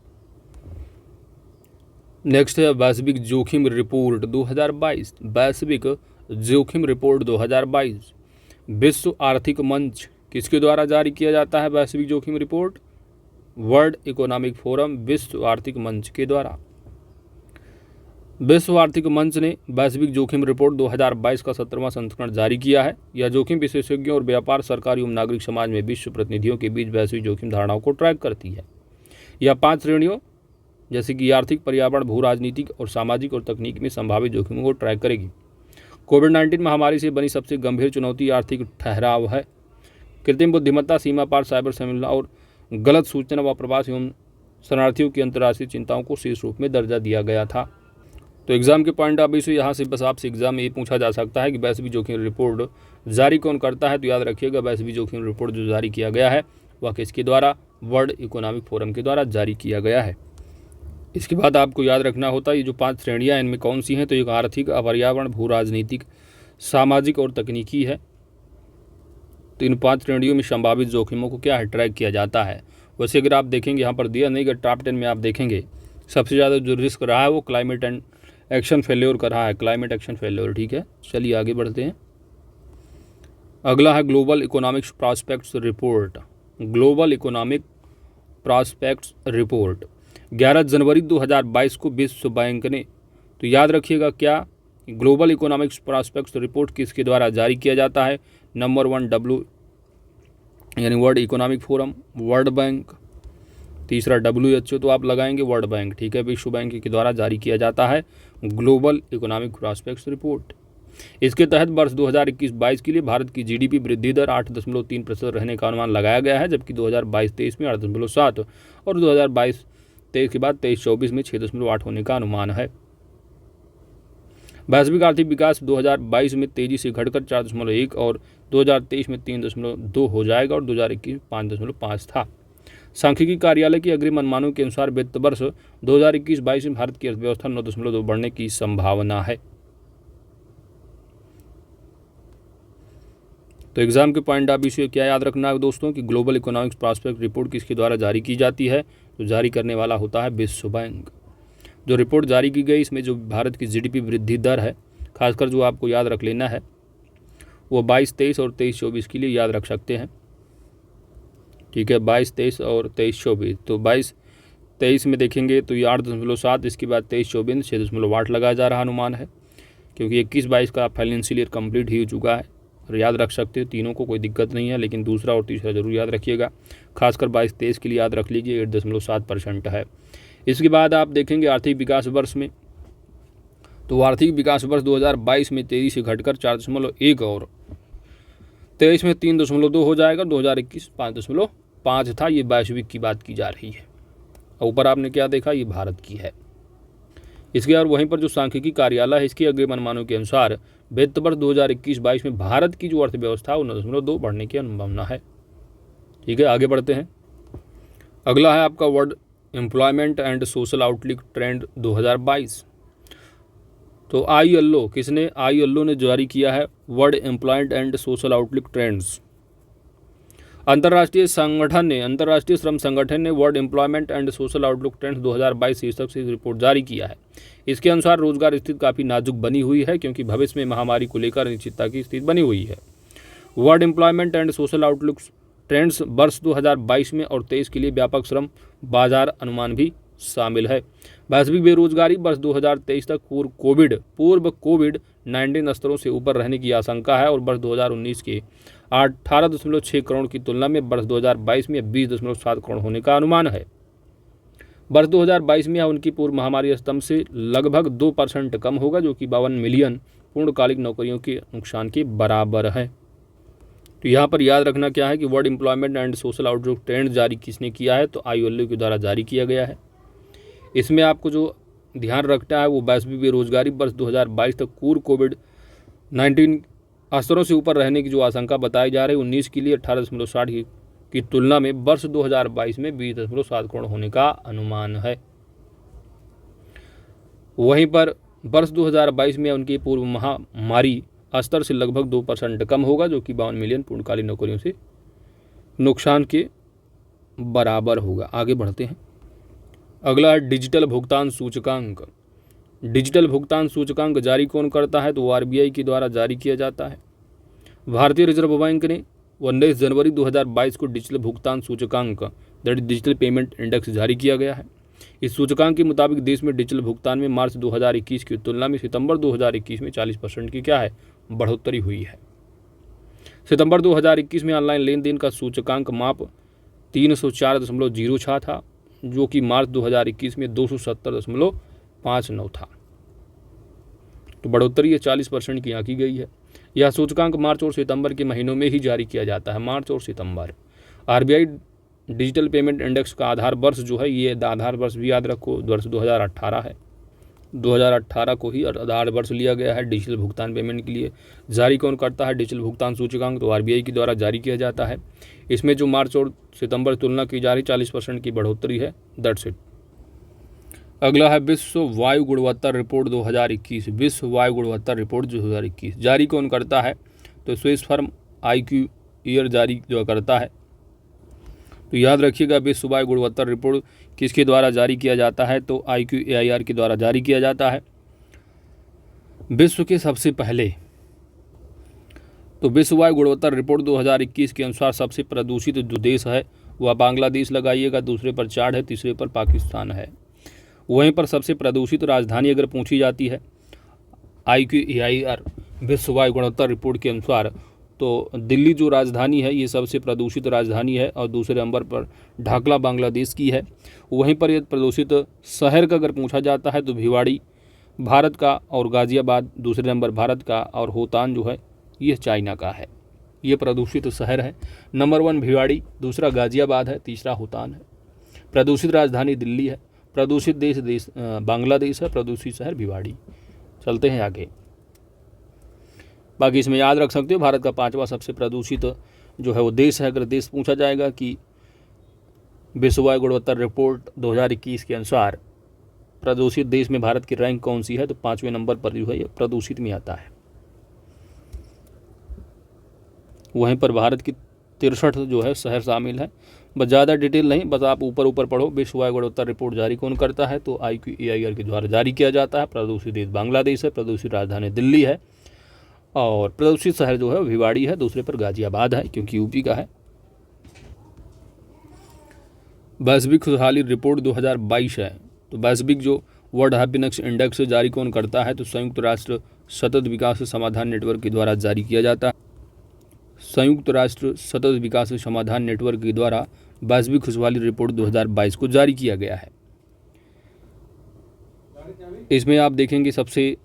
Next है वैश्विक जोखिम रिपोर्ट 2022। वैश्विक जोखिम रिपोर्ट 2022 विश्व आर्थिक मंच किसके द्वारा जारी किया जाता है, वैश्विक जोखिम रिपोर्ट, वर्ल्ड इकोनॉमिक फोरम, विश्व आर्थिक मंच के द्वारा। विश्व आर्थिक मंच ने वैश्विक जोखिम रिपोर्ट 2022 का 17वां संस्करण जारी किया है। यह जोखिम विशेषज्ञों और व्यापार, सरकार एवं नागरिक समाज में विश्व प्रतिनिधियों के बीच वैश्विक जोखिम धारणाओं को ट्रैक करती है। यह 5 श्रेणियों जैसे कि आर्थिक, पर्यावरण, भू राजनीतिक और सामाजिक और तकनीक में संभावित जोखिमों को ट्रैक करेगी। कोविड-19 महामारी से बनी सबसे गंभीर चुनौती आर्थिक ठहराव है। कृत्रिम बुद्धिमत्ता, सीमा पार साइबर हमला और गलत सूचना व प्रवास एवं शरणार्थियों की अंतर्राष्ट्रीय चिंताओं को शीर्ष रूप में दर्जा दिया गया था। तो एग्जाम के पॉइंट ऑफ व्यू से यहाँ से बस आपसे एग्जाम में ये पूछा जा सकता है कि वैश्विक जोखिम रिपोर्ट जारी कौन करता है, तो याद रखिएगा वैश्विक जोखिम रिपोर्ट जो जारी किया गया है वह किसके द्वारा, वर्ल्ड इकोनॉमिक फोरम के द्वारा जारी किया गया है। इसके बाद आपको याद रखना होता है ये जो 5 श्रेणियाँ इनमें कौन सी हैं, तो एक आर्थिक, पर्यावरण, भू राजनीतिक, सामाजिक और तकनीकी है। तो इन 5 श्रेणियों में संभावित जोखिमों को क्या है, ट्रैक किया जाता है। वैसे अगर आप देखेंगे यहाँ पर दिया नहीं, अगर टॉप 10 में आप देखेंगे सबसे ज़्यादा जो रिस्क रहा है वो क्लाइमेट एंड एक्शन फेल्योर का रहा है, क्लाइमेट एक्शन फेल्योर। ठीक है, चलिए आगे बढ़ते हैं। अगला है global economics prospects report. Global economic prospects report 11 जनवरी 2022 को विश्व बैंक ने, तो याद रखिएगा क्या, ग्लोबल इकोनॉमिक्स प्रॉस्पेक्ट्स रिपोर्ट किसके द्वारा जारी किया जाता है, नंबर 1 यानी world economic forum, world bank, तीसरा WHO तो आप लगाएंगे वर्ल्ड बैंक, ठीक है, विश्व बैंक के द्वारा जारी किया जाता है ग्लोबल इकोनॉमिक प्रॉस्पेक्ट्स रिपोर्ट। इसके तहत वर्ष 2021-22 के लिए भारत की GDP वृद्धि दर 8.3% रहने का अनुमान लगाया गया है, जबकि 2022-23 में 8.7 और 2022-23 के बाद 23-24 में 6.8 होने का अनुमान है। वैश्विक आर्थिक विकास 2022 में तेजी से घटकर 4.1 और 2023 में 3.2 हो जाएगा और 2021 में 5.5 था। सांख्यिकी कार्यालय के अग्रिम अनुमानों के अनुसार वित्त वर्ष 2021-22 में भारत की अर्थव्यवस्था 9.2 बढ़ने की संभावना है। तो एग्जाम के पॉइंट ऑफ व्यू से क्या याद रखना है दोस्तों कि ग्लोबल इकोनॉमिक्स प्रॉस्पेक्ट रिपोर्ट किसके द्वारा जारी की जाती है, तो जारी करने वाला होता है विश्व बैंक। जो रिपोर्ट जारी की गई इसमें जो भारत की GDP वृद्धि दर है, खासकर जो आपको याद रख लेना है वो 22-23 और 23-24 के लिए याद रख सकते हैं, ठीक है, 22-23 और 23-24। तो 22-23 में देखेंगे तो ये 8.7, इसके बाद 23-24 में 6.8 लगाया जा रहा अनुमान है, क्योंकि 21-22 का फाइनेंशियल ईयर कंप्लीट ही हो चुका है और याद रख सकते हो तीनों को, कोई दिक्कत नहीं है, लेकिन दूसरा और तीसरा जरूर याद रखिएगा, खासकर 22-23 के लिए याद रख लीजिए 8.7% है। इसके बाद आप देखेंगे आर्थिक विकास वर्ष में, तो आर्थिक विकास वर्ष 2022 में तेजी से घटकर 4.1 और 23 में 3.2 हो जाएगा, 2021 5.5 था। ये वैश्विक की बात की जा रही है। ऊपर आपने क्या देखा, ये भारत की है। इसके और वहीं पर जो सांख्यिकी कार्यालय है इसके अग्रिम अनुमानों के अनुसार वित्त वर्ष 2021-22 में भारत की जो अर्थव्यवस्था है वो 9.2 बढ़ने की संभावना है, ठीक है। आगे बढ़ते हैं। अगला है आपका world employment and social outlook trend 2022। तो ILO ने जारी किया है world employment and social outlook trends. अंतर्राष्ट्रीय श्रम संगठन ने world employment and social outlook trends 2022 शीर्षक से रिपोर्ट जारी किया है। इसके अनुसार रोजगार स्थिति काफ़ी नाजुक बनी हुई है, क्योंकि भविष्य में महामारी को लेकर अनिश्चितता की स्थिति बनी हुई है। World employment and social outlook trends वर्ष 2022 में और 23 के लिए व्यापक श्रम बाजार अनुमान भी शामिल है। वैश्विक बेरोजगारी वर्ष 2023 तक पूर्व कोविड-19 स्तरों से ऊपर रहने की आशंका है और वर्ष 2019 के 18.6 करोड़ की तुलना में वर्ष 2022 में 20.7 करोड़ होने का अनुमान है। वर्ष 2022 में उनकी पूर्व महामारी स्तंभ से लगभग 2% कम होगा, जो कि 52 मिलियन पूर्णकालिक नौकरियों के नुकसान के बराबर है। तो यहाँ पर याद रखना क्या है कि world employment and social outlook trend जारी किसने किया है, तो ILO के द्वारा जारी किया गया है। इसमें आपको जो ध्यान रखना है वो वैश्विक बेरोजगारी वर्ष 2022 तक पूर्व कोविड-19 स्तरों से ऊपर रहने की जो आशंका बताई जा रही है 19 के लिए 18.60 की तुलना में वर्ष 2022 में 20.7 करोड़ होने का अनुमान है। वहीं पर वर्ष 2022 में उनकी पूर्व महामारी स्तर से लगभग 2% कम होगा, जो कि 52 मिलियन पूर्णकालिक नौकरियों से नुकसान के बराबर होगा। आगे बढ़ते हैं। अगला है डिजिटल भुगतान सूचकांक। डिजिटल भुगतान सूचकांक जारी कौन करता है, तो RBI के द्वारा जारी किया जाता है। भारतीय रिजर्व बैंक ने 19 जनवरी 2022 को डिजिटल भुगतान सूचकांक डिजिटल पेमेंट इंडेक्स जारी किया गया है। इस सूचकांक के मुताबिक देश में डिजिटल भुगतान में मार्च 2021 की तुलना में सितंबर 2021 में 40% की क्या है, बढ़ोतरी हुई है। सितंबर 2021 में ऑनलाइन लेन देन का सूचकांक माप 304.06 था, जो कि मार्च 2021 में 270.59 था। तो बढ़ोतरी 40% की आंकी गई है। यह सूचकांक मार्च और सितंबर के महीनों में ही जारी किया जाता है, मार्च और सितंबर। RBI डिजिटल पेमेंट इंडेक्स का आधार वर्ष जो है, ये आधार वर्ष भी याद रखो, वर्ष 2018 है। 2018 को ही आधार वर्ष लिया गया है डिजिटल भुगतान पेमेंट के लिए। जारी कौन करता है डिजिटल भुगतान सूचकांक, तो RBI के द्वारा जारी किया जाता है। इसमें जो मार्च और सितंबर तुलना की जा रही 40% की बढ़ोतरी है। That's it. अगला है विश्व वायु गुणवत्ता रिपोर्ट 2021। विश्व वायु गुणवत्ता रिपोर्ट 2021 जारी कौन करता है, तो स्विस फर्म IQAir जारी जो करता है। तो याद रखिएगा विश्व वायु गुणवत्ता रिपोर्ट किसके द्वारा जारी किया जाता है, तो IQAir के द्वारा जारी किया जाता है। विश्व के सबसे पहले तो विश्व वायु गुणवत्ता रिपोर्ट 2021 के अनुसार सबसे प्रदूषित जो देश है वह बांग्लादेश लगाइएगा, दूसरे पर चाड है, तीसरे पर पाकिस्तान है। वहीं पर सबसे प्रदूषित राजधानी अगर पूछी जाती है IQAir विश्व वायु गुणवत्ता रिपोर्ट के अनुसार तो दिल्ली जो राजधानी है ये सबसे प्रदूषित राजधानी है और दूसरे नंबर पर ढाका बांग्लादेश की है। वहीं पर यदि प्रदूषित शहर का अगर पूछा जाता है तो भिवाड़ी भारत का और गाज़ियाबाद दूसरे नंबर भारत का और होतान जो है ये चाइना का है। ये प्रदूषित शहर है। नंबर 1 भिवाड़ी, दूसरा गाज़ियाबाद है, तीसरा होतान है। प्रदूषित राजधानी दिल्ली है, प्रदूषित देश बांग्लादेश है, प्रदूषित शहर भिवाड़ी। चलते हैं आगे। बाकी इसमें याद रख सकते हो भारत का 5वां सबसे प्रदूषित जो है वो देश है। अगर देश पूछा जाएगा कि विश्व वायु गुणवत्ता रिपोर्ट 2021 के अनुसार प्रदूषित देश में भारत की रैंक कौन सी है, तो 5वें नंबर पर जो है ये प्रदूषित में आता है। वहीं पर भारत की 63 जो है शहर शामिल है। बस ज़्यादा डिटेल नहीं, बस आप ऊपर पढ़ो। विश्व वायु गुणवत्ता रिपोर्ट जारी कौन करता है, तो IQAIR के द्वारा जारी किया जाता है। प्रदूषित देश बांग्लादेश है, प्रदूषित राजधानी दिल्ली है और प्रदूषित शहर जो है भिवाड़ी है, दूसरे पर गाज़ियाबाद है क्योंकि यूपी का है। वैश्विक खुशहाली रिपोर्ट 2022 है, तो वैश्विक जो वर्ल्ड हैप्पीनेस इंडेक्स जारी कौन करता है, तो संयुक्त राष्ट्र सतत विकास समाधान नेटवर्क के द्वारा जारी किया जाता है। संयुक्त राष्ट्र सतत विकास समाधान नेटवर्क के द्वारा वैश्विक खुशहाली रिपोर्ट 2022 को जारी किया गया है। इसमें आप देखेंगे सबसे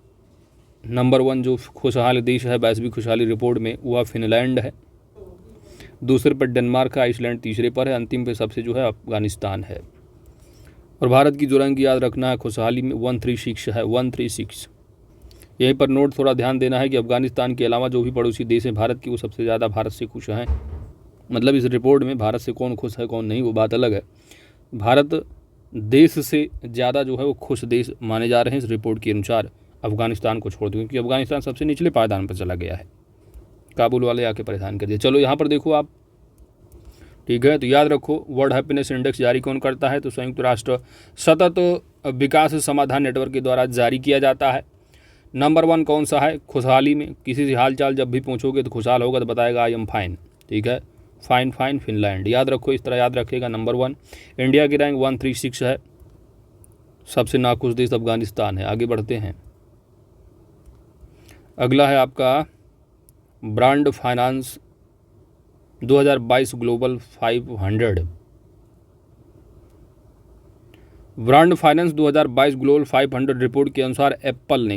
नंबर 1 जो खुशहाल देश है वैश्विक खुशहाली रिपोर्ट में वह फिनलैंड है, दूसरे पर डेनमार्क है, आइसलैंड तीसरे पर है, अंतिम पे सबसे जो है अफगानिस्तान है। और भारत की जो रैंक याद रखना है खुशहाली में 136 है, 136। यहीं पर नोट थोड़ा ध्यान देना है कि अफगानिस्तान के अलावा जो भी पड़ोसी देश हैं भारत की वो सबसे ज़्यादा भारत से खुश हैं। मतलब इस रिपोर्ट में भारत से कौन खुश है कौन नहीं वो बात अलग है। भारत देश से ज़्यादा जो है वो खुश देश माने जा रहे हैं इस रिपोर्ट के अनुसार, अफगानिस्तान को छोड़ दो, क्योंकि अफगानिस्तान सबसे निचले पायदान पर चला गया है। काबुल वाले आके परेशान कर दिए। चलो यहाँ पर देखो आप, ठीक है, तो याद रखो वर्ल्ड हैप्पीनेस इंडेक्स जारी कौन करता है, तो संयुक्त राष्ट्र सतत विकास समाधान नेटवर्क के द्वारा जारी किया जाता है। नंबर 1 कौन सा है खुशहाली में, किसी से हाल चाल जब भी पूछोगे तो खुशहाल होगा तो बताएगा आई एम फाइन, ठीक है, फाइन फाइन फिनलैंड। याद रखो, इस तरह याद रखिएगा। नंबर 1 इंडिया की रैंक 136 है, सबसे नाखुश देश अफगानिस्तान है। आगे बढ़ते हैं। अगला है आपका brand finance 2022 global 500। Brand finance 2022 global 500 report के अनुसार एप्पल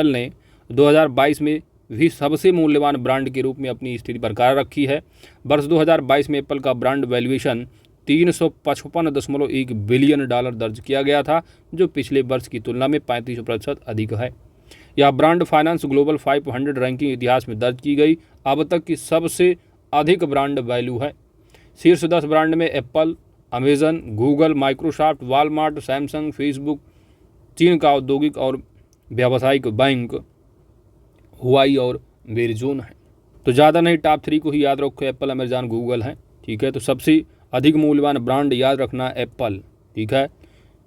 ने 2022 में भी सबसे मूल्यवान ब्रांड के रूप में अपनी स्थिति बरकरार रखी है। वर्ष 2022 में एप्पल का ब्रांड वैल्यूएशन $355.1 बिलियन दर्ज किया गया था, जो पिछले वर्ष की तुलना में 35% अधिक है। यह ब्रांड फाइनेंस ग्लोबल 500 रैंकिंग इतिहास में दर्ज की गई अब तक की सबसे अधिक ब्रांड वैल्यू है। शीर्ष 10 ब्रांड में Apple, Amazon, Google, Microsoft, Walmart, Samsung, Facebook, चीन का औद्योगिक और व्यावसायिक बैंक हुआई और वेरिजोन है। तो ज़्यादा नहीं, टॉप 3 को ही याद रखो, एप्पल, अमेजन, गूगल है, ठीक है। तो सबसे अधिक मूल्यवान ब्रांड याद रखना एप्पल, ठीक है,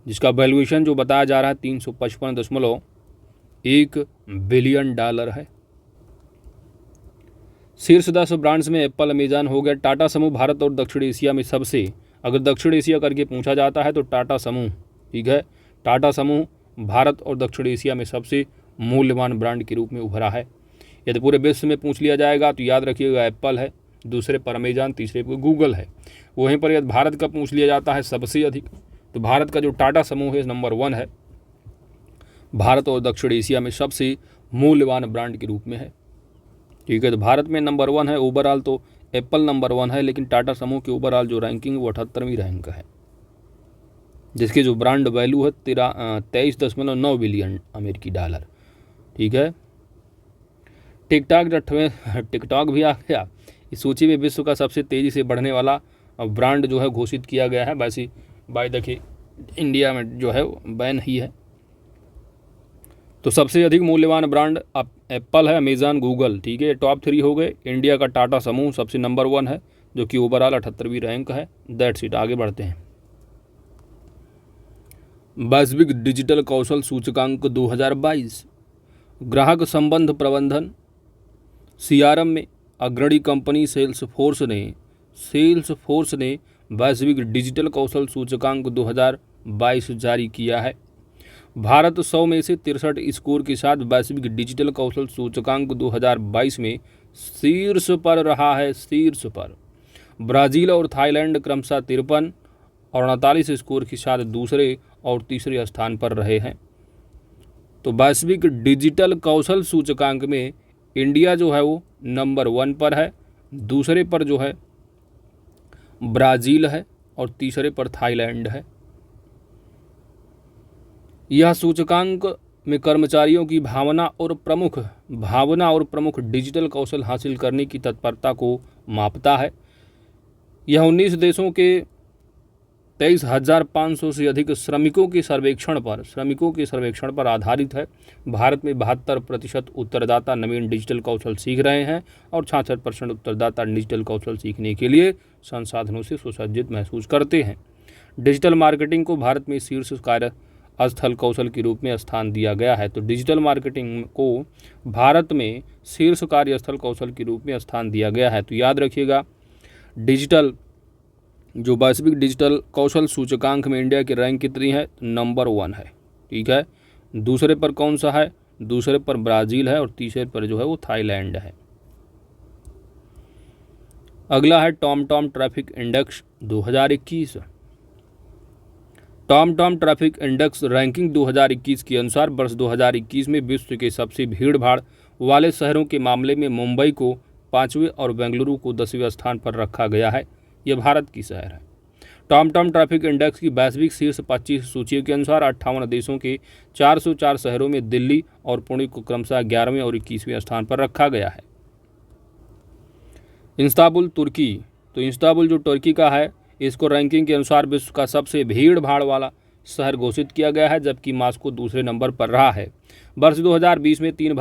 जिसका वैल्यूएशन जो बताया जा रहा है $355.1 बिलियन है। शीर्ष 10 ब्रांड्स में एप्पल, अमेजन हो गया। टाटा समूह भारत और दक्षिण एशिया में सबसे, अगर दक्षिण एशिया करके पूछा जाता है तो टाटा समूह, ठीक है, टाटा समूह भारत और दक्षिण एशिया में सबसे मूल्यवान ब्रांड के रूप में उभरा है। यदि पूरे विश्व में पूछ लिया जाएगा तो याद रखिएगा एप्पल है, दूसरे पर अमेजन, तीसरे पर गूगल है। वहीं पर यदि भारत का पूछ लिया जाता है सबसे अधिक, तो भारत का जो टाटा समूह है नंबर 1 है, भारत और दक्षिण एशिया में सबसे मूल्यवान ब्रांड के रूप में है, ठीक है। तो भारत में नंबर 1 है ओवरऑल, तो एप्पल नंबर 1 है, लेकिन टाटा समूह की ओवरऑल जो रैंकिंग वो 78वीं रैंक है, जिसकी जो ब्रांड वैल्यू है 23.9 बिलियन अमेरिकी डॉलर, ठीक है। टिकटॉक भी आ गया इस सूची में। विश्व का सबसे तेज़ी से बढ़ने वाला ब्रांड जो है घोषित किया गया है। वैसे बाय देखिए इंडिया में जो है बैन ही है। तो सबसे अधिक मूल्यवान ब्रांड एप्पल है, अमेजन, गूगल, ठीक है, टॉप 3 हो गए। इंडिया का टाटा समूह सबसे नंबर 1 है, जो कि ओवरऑल 78वीं रैंक है। That's it. आगे बढ़ते हैं। वैश्विक डिजिटल कौशल सूचकांक 2022 ग्राहक संबंध प्रबंधन CRM में अग्रणी कंपनी सेल्सफोर्स ने वैश्विक डिजिटल कौशल सूचकांक 2022 जारी किया है। भारत 100 में से 63 स्कोर के साथ वैश्विक डिजिटल कौशल सूचकांक 2022 में शीर्ष पर रहा है, शीर्ष पर। ब्राज़ील और थाईलैंड क्रमशः 53 और 39 स्कोर के साथ दूसरे और तीसरे स्थान पर रहे हैं। तो वैश्विक डिजिटल कौशल सूचकांक में इंडिया जो है वो नंबर 1 पर है, दूसरे पर जो है ब्राज़ील है और तीसरे पर थाईलैंड है। यह सूचकांक में कर्मचारियों की भावना और प्रमुख डिजिटल कौशल हासिल करने की तत्परता को मापता है। यह 19 देशों के 23,500 से अधिक श्रमिकों के सर्वेक्षण पर आधारित है। भारत में 72% उत्तरदाता नवीन डिजिटल कौशल सीख रहे हैं और 66% उत्तरदाता डिजिटल कौशल सीखने के लिए संसाधनों से सुसज्जित महसूस करते हैं। डिजिटल मार्केटिंग को भारत में शीर्ष कार्य स्थल कौशल के रूप में स्थान दिया गया है। तो डिजिटल मार्केटिंग को भारत में शीर्ष कार्यस्थल कौशल के रूप में स्थान दिया गया है। तो याद रखिएगा, डिजिटल जो वैश्विक डिजिटल कौशल सूचकांक में इंडिया की रैंक कितनी है? नंबर 1 है। ठीक है, दूसरे पर कौन सा है? दूसरे पर ब्राज़ील है और तीसरे पर जो है वो थाईलैंड है। अगला है TomTom traffic index 2021। TomTom traffic index ranking 2021 के अनुसार वर्ष 2021 में विश्व के सबसे भीड़ भाड़ वाले शहरों के मामले में मुंबई को 5वें और बेंगलुरु को 10वें स्थान पर रखा गया है। यह भारत की शहर है। टॉमटॉम ट्रैफिक इंडेक्स की वैश्विक शीर्ष 25 सूची के अनुसार 58 देशों के 404 शहरों में दिल्ली और पुणे को क्रमशः 11वें और 21वें स्थान पर रखा गया है। इस्तांबुल तुर्की, तो इस्तांबुल जो तुर्की का है, इसको रैंकिंग के अनुसार विश्व का सबसे भीड़ भाड़ वाला शहर घोषित किया गया है, जबकि मॉस्को दूसरे नंबर पर रहा है। वर्ष 2020 में तीन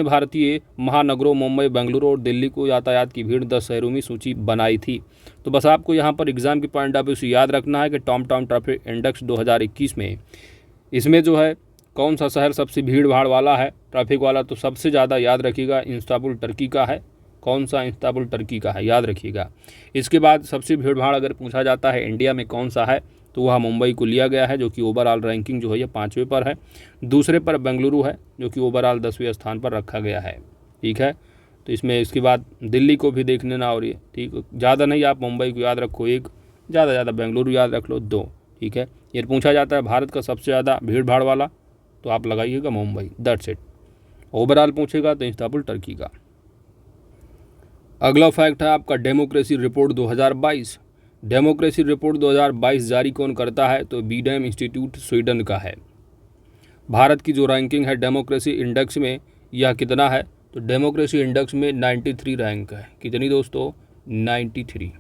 भारतीय महानगरों मुंबई, बेंगलुरु और दिल्ली को यातायात की भीड़ 10 शहरों में सूची बनाई थी। तो बस आपको यहाँ पर एग्जाम के पॉइंट ऑफ व्यू से याद रखना है कि टॉमटॉम ट्रैफिक इंडेक्स 2021 में इसमें जो है कौन सा शहर सबसे भीड़ भाड़ वाला है, ट्रैफिक वाला, तो सबसे ज़्यादा याद रखिएगा इस्तांबुल तुर्की का है। कौन सा? इस्तांबुल तुर्की का है, याद रखिएगा। इसके बाद सबसे भीड़ भाड़ अगर पूछा जाता है इंडिया में कौन सा है, तो वह मुंबई को लिया गया है, जो कि ओवरऑल रैंकिंग जो है ये 5वें पर है। दूसरे पर बेंगलुरु है, जो कि ओवरऑल 10वें स्थान पर रखा गया है। ठीक है, तो इसमें इसके बाद दिल्ली को भी देख लेना, और ये ठीक ज़्यादा नहीं, आप मुंबई को याद रखो 1, ज़्यादा बेंगलुरु याद रख लो 2। ठीक है, ये पूछा जाता है भारत का सबसे ज़्यादा भीड़ भाड़ वाला, तो आप लगाइएगा मुंबई, दैट्स इट। ओवरऑल पूछेगा तो इस्तांबुल तुर्की का। अगला फैक्ट है आपका डेमोक्रेसी रिपोर्ट 2022। डेमोक्रेसी रिपोर्ट 2022 जारी कौन करता है? तो बीडम इंस्टीट्यूट स्वीडन का है। भारत की जो रैंकिंग है डेमोक्रेसी इंडेक्स में, यह कितना है? तो डेमोक्रेसी इंडेक्स में 93 रैंक है। कितनी दोस्तों? 93।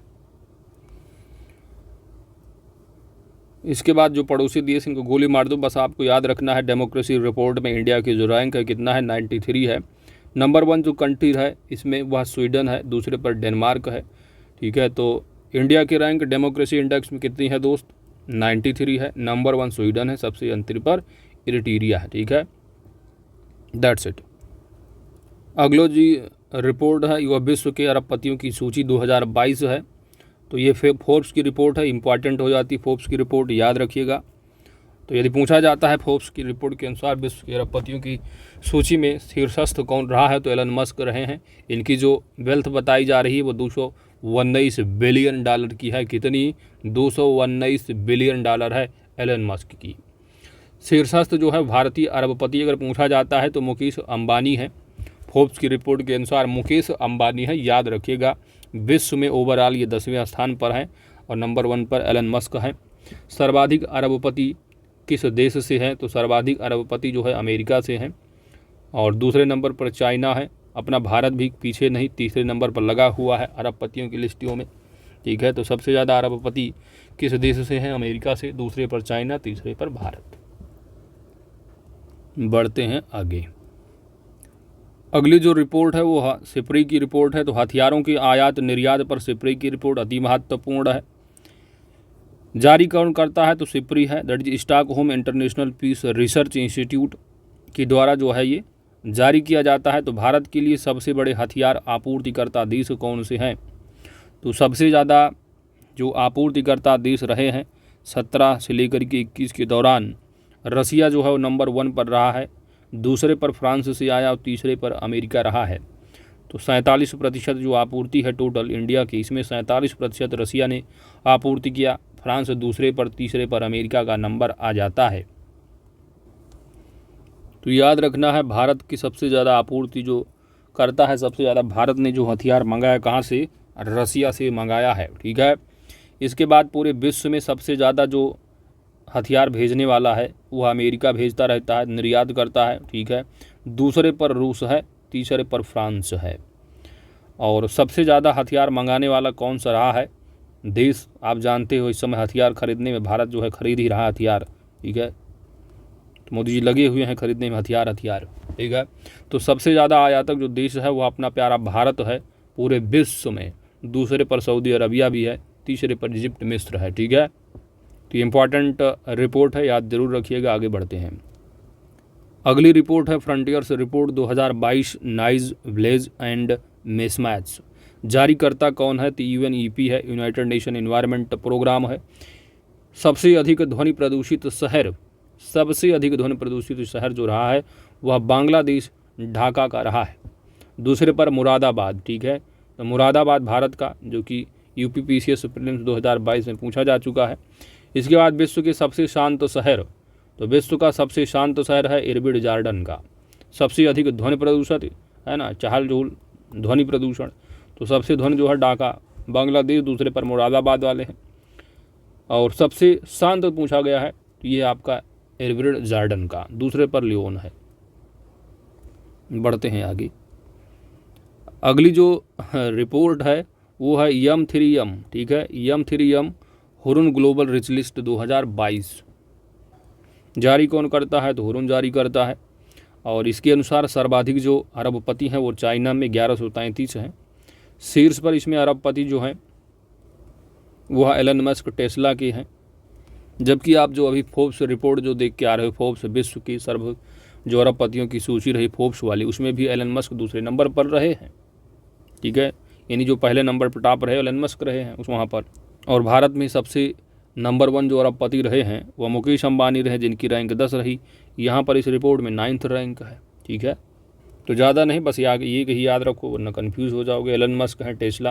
इसके बाद जो पड़ोसी देश इनको गोली मार दो, बस आपको याद रखना है डेमोक्रेसी रिपोर्ट में इंडिया की जो रैंक है कितना है? 93 है। नंबर 1 जो कंट्री है इसमें वह स्वीडन है, दूसरे पर डेनमार्क है। ठीक है, तो इंडिया की रैंक डेमोक्रेसी इंडेक्स में कितनी है दोस्त? 93 है। नंबर 1 स्वीडन है, सबसे अंतिम पर इरिट्रिया है। ठीक है, दैट्स इट। अगलो जी रिपोर्ट है, यह विश्व के अरबपतियों की सूची 2022 है। तो ये फोर्ब्स की रिपोर्ट है, इंपॉर्टेंट हो जाती है फोर्ब्स की रिपोर्ट, याद रखिएगा। तो यदि पूछा जाता है फोर्ब्स की रिपोर्ट के अनुसार विश्व के अरबपतियों की सूची में शीर्षस्थ कौन रहा है, तो एलन मस्क रहे हैं। इनकी जो वेल्थ बताई जा रही है वो 219 बिलियन डॉलर की है। कितनी? 219 बिलियन डॉलर है एलन मस्क की। शीर्षस्थ जो है भारतीय अरबपति अगर पूछा जाता है तो मुकेश अंबानी है। फोर्ब्स की रिपोर्ट के अनुसार मुकेश अंबानी है, याद रखिएगा। विश्व में ओवरऑल ये 10वें स्थान पर है और नंबर 1 पर एलन मस्क है। सर्वाधिक अरबपति किस देश से हैं? तो सर्वाधिक अरबपति जो है अमेरिका से हैं और दूसरे नंबर पर चाइना है। अपना भारत भी पीछे नहीं, तीसरे नंबर पर लगा हुआ है अरबपतियों की लिस्टियों में। ठीक है, तो सबसे ज़्यादा अरबपति किस देश से हैं? अमेरिका से, दूसरे पर चाइना, तीसरे पर भारत। बढ़ते हैं आगे। अगली जो रिपोर्ट है वो सिप्री की रिपोर्ट है। तो हथियारों की आयात निर्यात पर सिप्री की रिपोर्ट अति महत्वपूर्ण है। जारी कौन करता है? तो सिप्री है, that is Stockholm International Peace Research Institute के द्वारा जो है ये जारी किया जाता है। तो भारत के लिए सबसे बड़े हथियार आपूर्तिकर्ता देश कौन से हैं? तो सबसे ज़्यादा जो आपूर्तिकर्ता देश रहे हैं 17 से लेकर के 21 के दौरान, रसिया जो है वो नंबर 1 पर रहा है, दूसरे पर फ्रांस से आया और तीसरे पर अमेरिका रहा है। तो 47% जो आपूर्ति है टोटल इंडिया की, इसमें 47% रसिया ने आपूर्ति किया, फ्रांस दूसरे पर, तीसरे पर अमेरिका का नंबर आ जाता है। तो याद रखना है भारत की सबसे ज़्यादा आपूर्ति जो करता है, सबसे ज़्यादा भारत ने जो हथियार मंगाया कहाँ से, रसिया से मंगाया है। ठीक है, इसके बाद पूरे विश्व में सबसे ज़्यादा जो हथियार भेजने वाला है वह अमेरिका भेजता रहता है, निर्यात करता है। ठीक है, दूसरे पर रूस है, तीसरे पर फ्रांस है। और सबसे ज़्यादा हथियार मंगाने वाला कौन सा रहा है देश, आप जानते हो इस समय हथियार खरीदने में भारत जो है खरीद ही रहा है हथियार। ठीक है, तो मोदी जी लगे हुए हैं खरीदने में हथियार। ठीक है, तो सबसे ज़्यादा आयातक जो देश है वो अपना प्यारा भारत है पूरे विश्व में। दूसरे पर सऊदी अरबिया भी है, तीसरे पर इजिप्ट, मिस्र है। ठीक है, तो इम्पॉर्टेंट रिपोर्ट है, याद जरूर रखिएगा। आगे बढ़ते हैं। अगली रिपोर्ट है frontiers report 2022 noise village and mismatch. जारीकर्ता कौन है, तो UNEP है, यूनाइटेड नेशन एनवायरनमेंट प्रोग्राम है। सबसे अधिक ध्वनि प्रदूषित शहर, सबसे अधिक ध्वनि प्रदूषित शहर जो रहा है वह बांग्लादेश ढाका का रहा है, दूसरे पर मुरादाबाद। ठीक है, तो मुरादाबाद भारत का, जो कि UPPCS प्रीलिम्स 2022 में पूछा जा चुका है। इसके बाद विश्व के सबसे शांत शहर, तो विश्व का सबसे शांत शहर है इरबिड जॉर्डन का। सबसे अधिक ध्वनि प्रदूषित है ना, चहल पहल ध्वनि प्रदूषण, तो सबसे ध्वनि जो है ढाका बांग्लादेश, दूसरे पर मुरादाबाद वाले हैं। और सबसे शांत पूछा गया है तो ये आपका इरबिड जॉर्डन का, दूसरे पर लियोन है। बढ़ते हैं आगे। अगली जो रिपोर्ट है वो है M3M। ठीक है, M3M Hurun global rich list 2022 जारी कौन करता है, तो हुरुन जारी करता है। और इसके अनुसार सर्वाधिक जो अरबपति हैं वो चाइना में 1133 हैं। शीर्ष पर इसमें अरबपति जो हैं वो है एलन मस्क, टेस्ला के हैं। जबकि आप जो अभी फोर्ब्स रिपोर्ट जो देख के आ रहे हो, फोर्ब्स विश्व की सर्व जो अरबपतियों की सूची रही फोर्ब्स वाली, उसमें भी एलन मस्क दूसरे नंबर पर रहे हैं। ठीक है, यानी जो पहले नंबर पर टॉप रहे एलन मस्क रहे हैं उस वहाँ पर। और भारत में सबसे नंबर 1 जो अरबपति रहे हैं वह मुकेश अंबानी रहे, जिनकी रैंक 10 रही। यहाँ पर इस रिपोर्ट में 9th रैंक है। ठीक है, तो ज़्यादा नहीं, बस ये कहीं याद रखो वरना कन्फ्यूज़ हो जाओगे। एलन मस्क हैं टेस्ला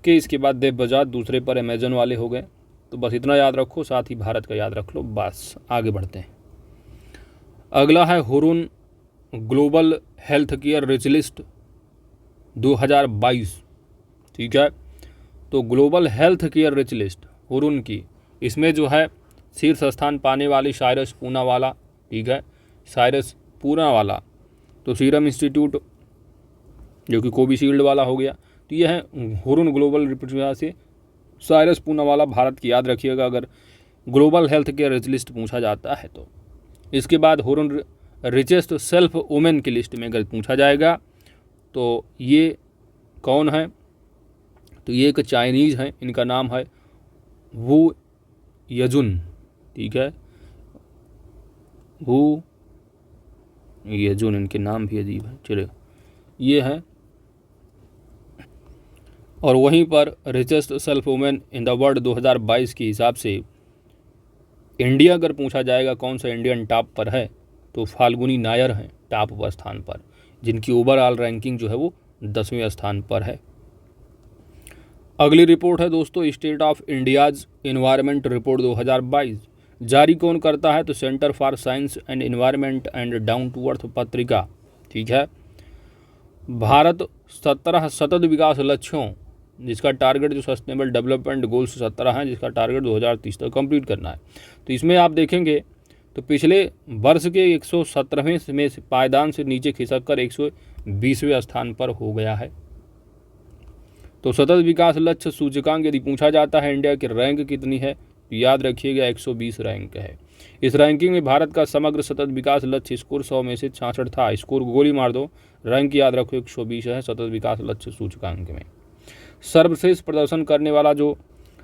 के, इसके बाद देव बजाज, दूसरे पर अमेजन वाले हो गए। तो बस इतना याद रखो, साथ ही भारत का याद रख लो। बस आगे बढ़ते हैं। अगला है Hurun global health care rich list 2022। ठीक है, तो global health care rich list Hurun की, इसमें जो है शीर्ष स्थान पाने वाली साइरस पूनावाला। ठीक है, साइरस पूनावाला, तो सीरम इंस्टीट्यूट जो कि कोविशील्ड वाला हो गया। तो यह है हुरुन ग्लोबल रिपोर्ट से साइरस पूनावाला भारत की, याद रखिएगा अगर global health care rich list पूछा जाता है तो। इसके बाद हुरुन रिचेस्ट सेल्फ वुमेन की लिस्ट में अगर पूछा जाएगा तो ये कौन है, तो ये एक चाइनीज़ हैं, इनका नाम है वू यजुन। ठीक है, वू यजुन, इनके नाम भी अजीब है, चलिए ये है। और वहीं पर richest self women in the world 2022 के हिसाब से इंडिया अगर पूछा जाएगा कौन सा इंडियन टॉप पर है, तो फाल्गुनी नायर हैं टॉप पर स्थान पर, जिनकी ओवरऑल रैंकिंग जो है वो 10वें स्थान पर है। अगली रिपोर्ट है दोस्तों State of India's Environment report 2022। जारी कौन करता है, तो Centre for Science and Environment and Down to Earth पत्रिका। ठीक है, भारत 17 सतत विकास लक्ष्यों, जिसका टारगेट जो सस्टेनेबल डेवलपमेंट गोल्स 17 हैं, जिसका टारगेट 2030 तक कंप्लीट करना है। तो इसमें आप देखेंगे तो पिछले वर्ष के 117वें में पायदान से नीचे खिसक कर 120वें स्थान पर हो गया है। तो सतत विकास लक्ष्य सूचकांक यदि पूछा जाता है इंडिया की रैंक कितनी है, तो याद रखिएगा 120 रैंक है। इस रैंकिंग में भारत का समग्र सतत विकास लक्ष्य स्कोर 100 में से 66 था। स्कोर गोली मार दो, रैंक याद रखो 120 है सतत विकास लक्ष्य सूचकांक में। सर्वश्रेष्ठ प्रदर्शन करने वाला जो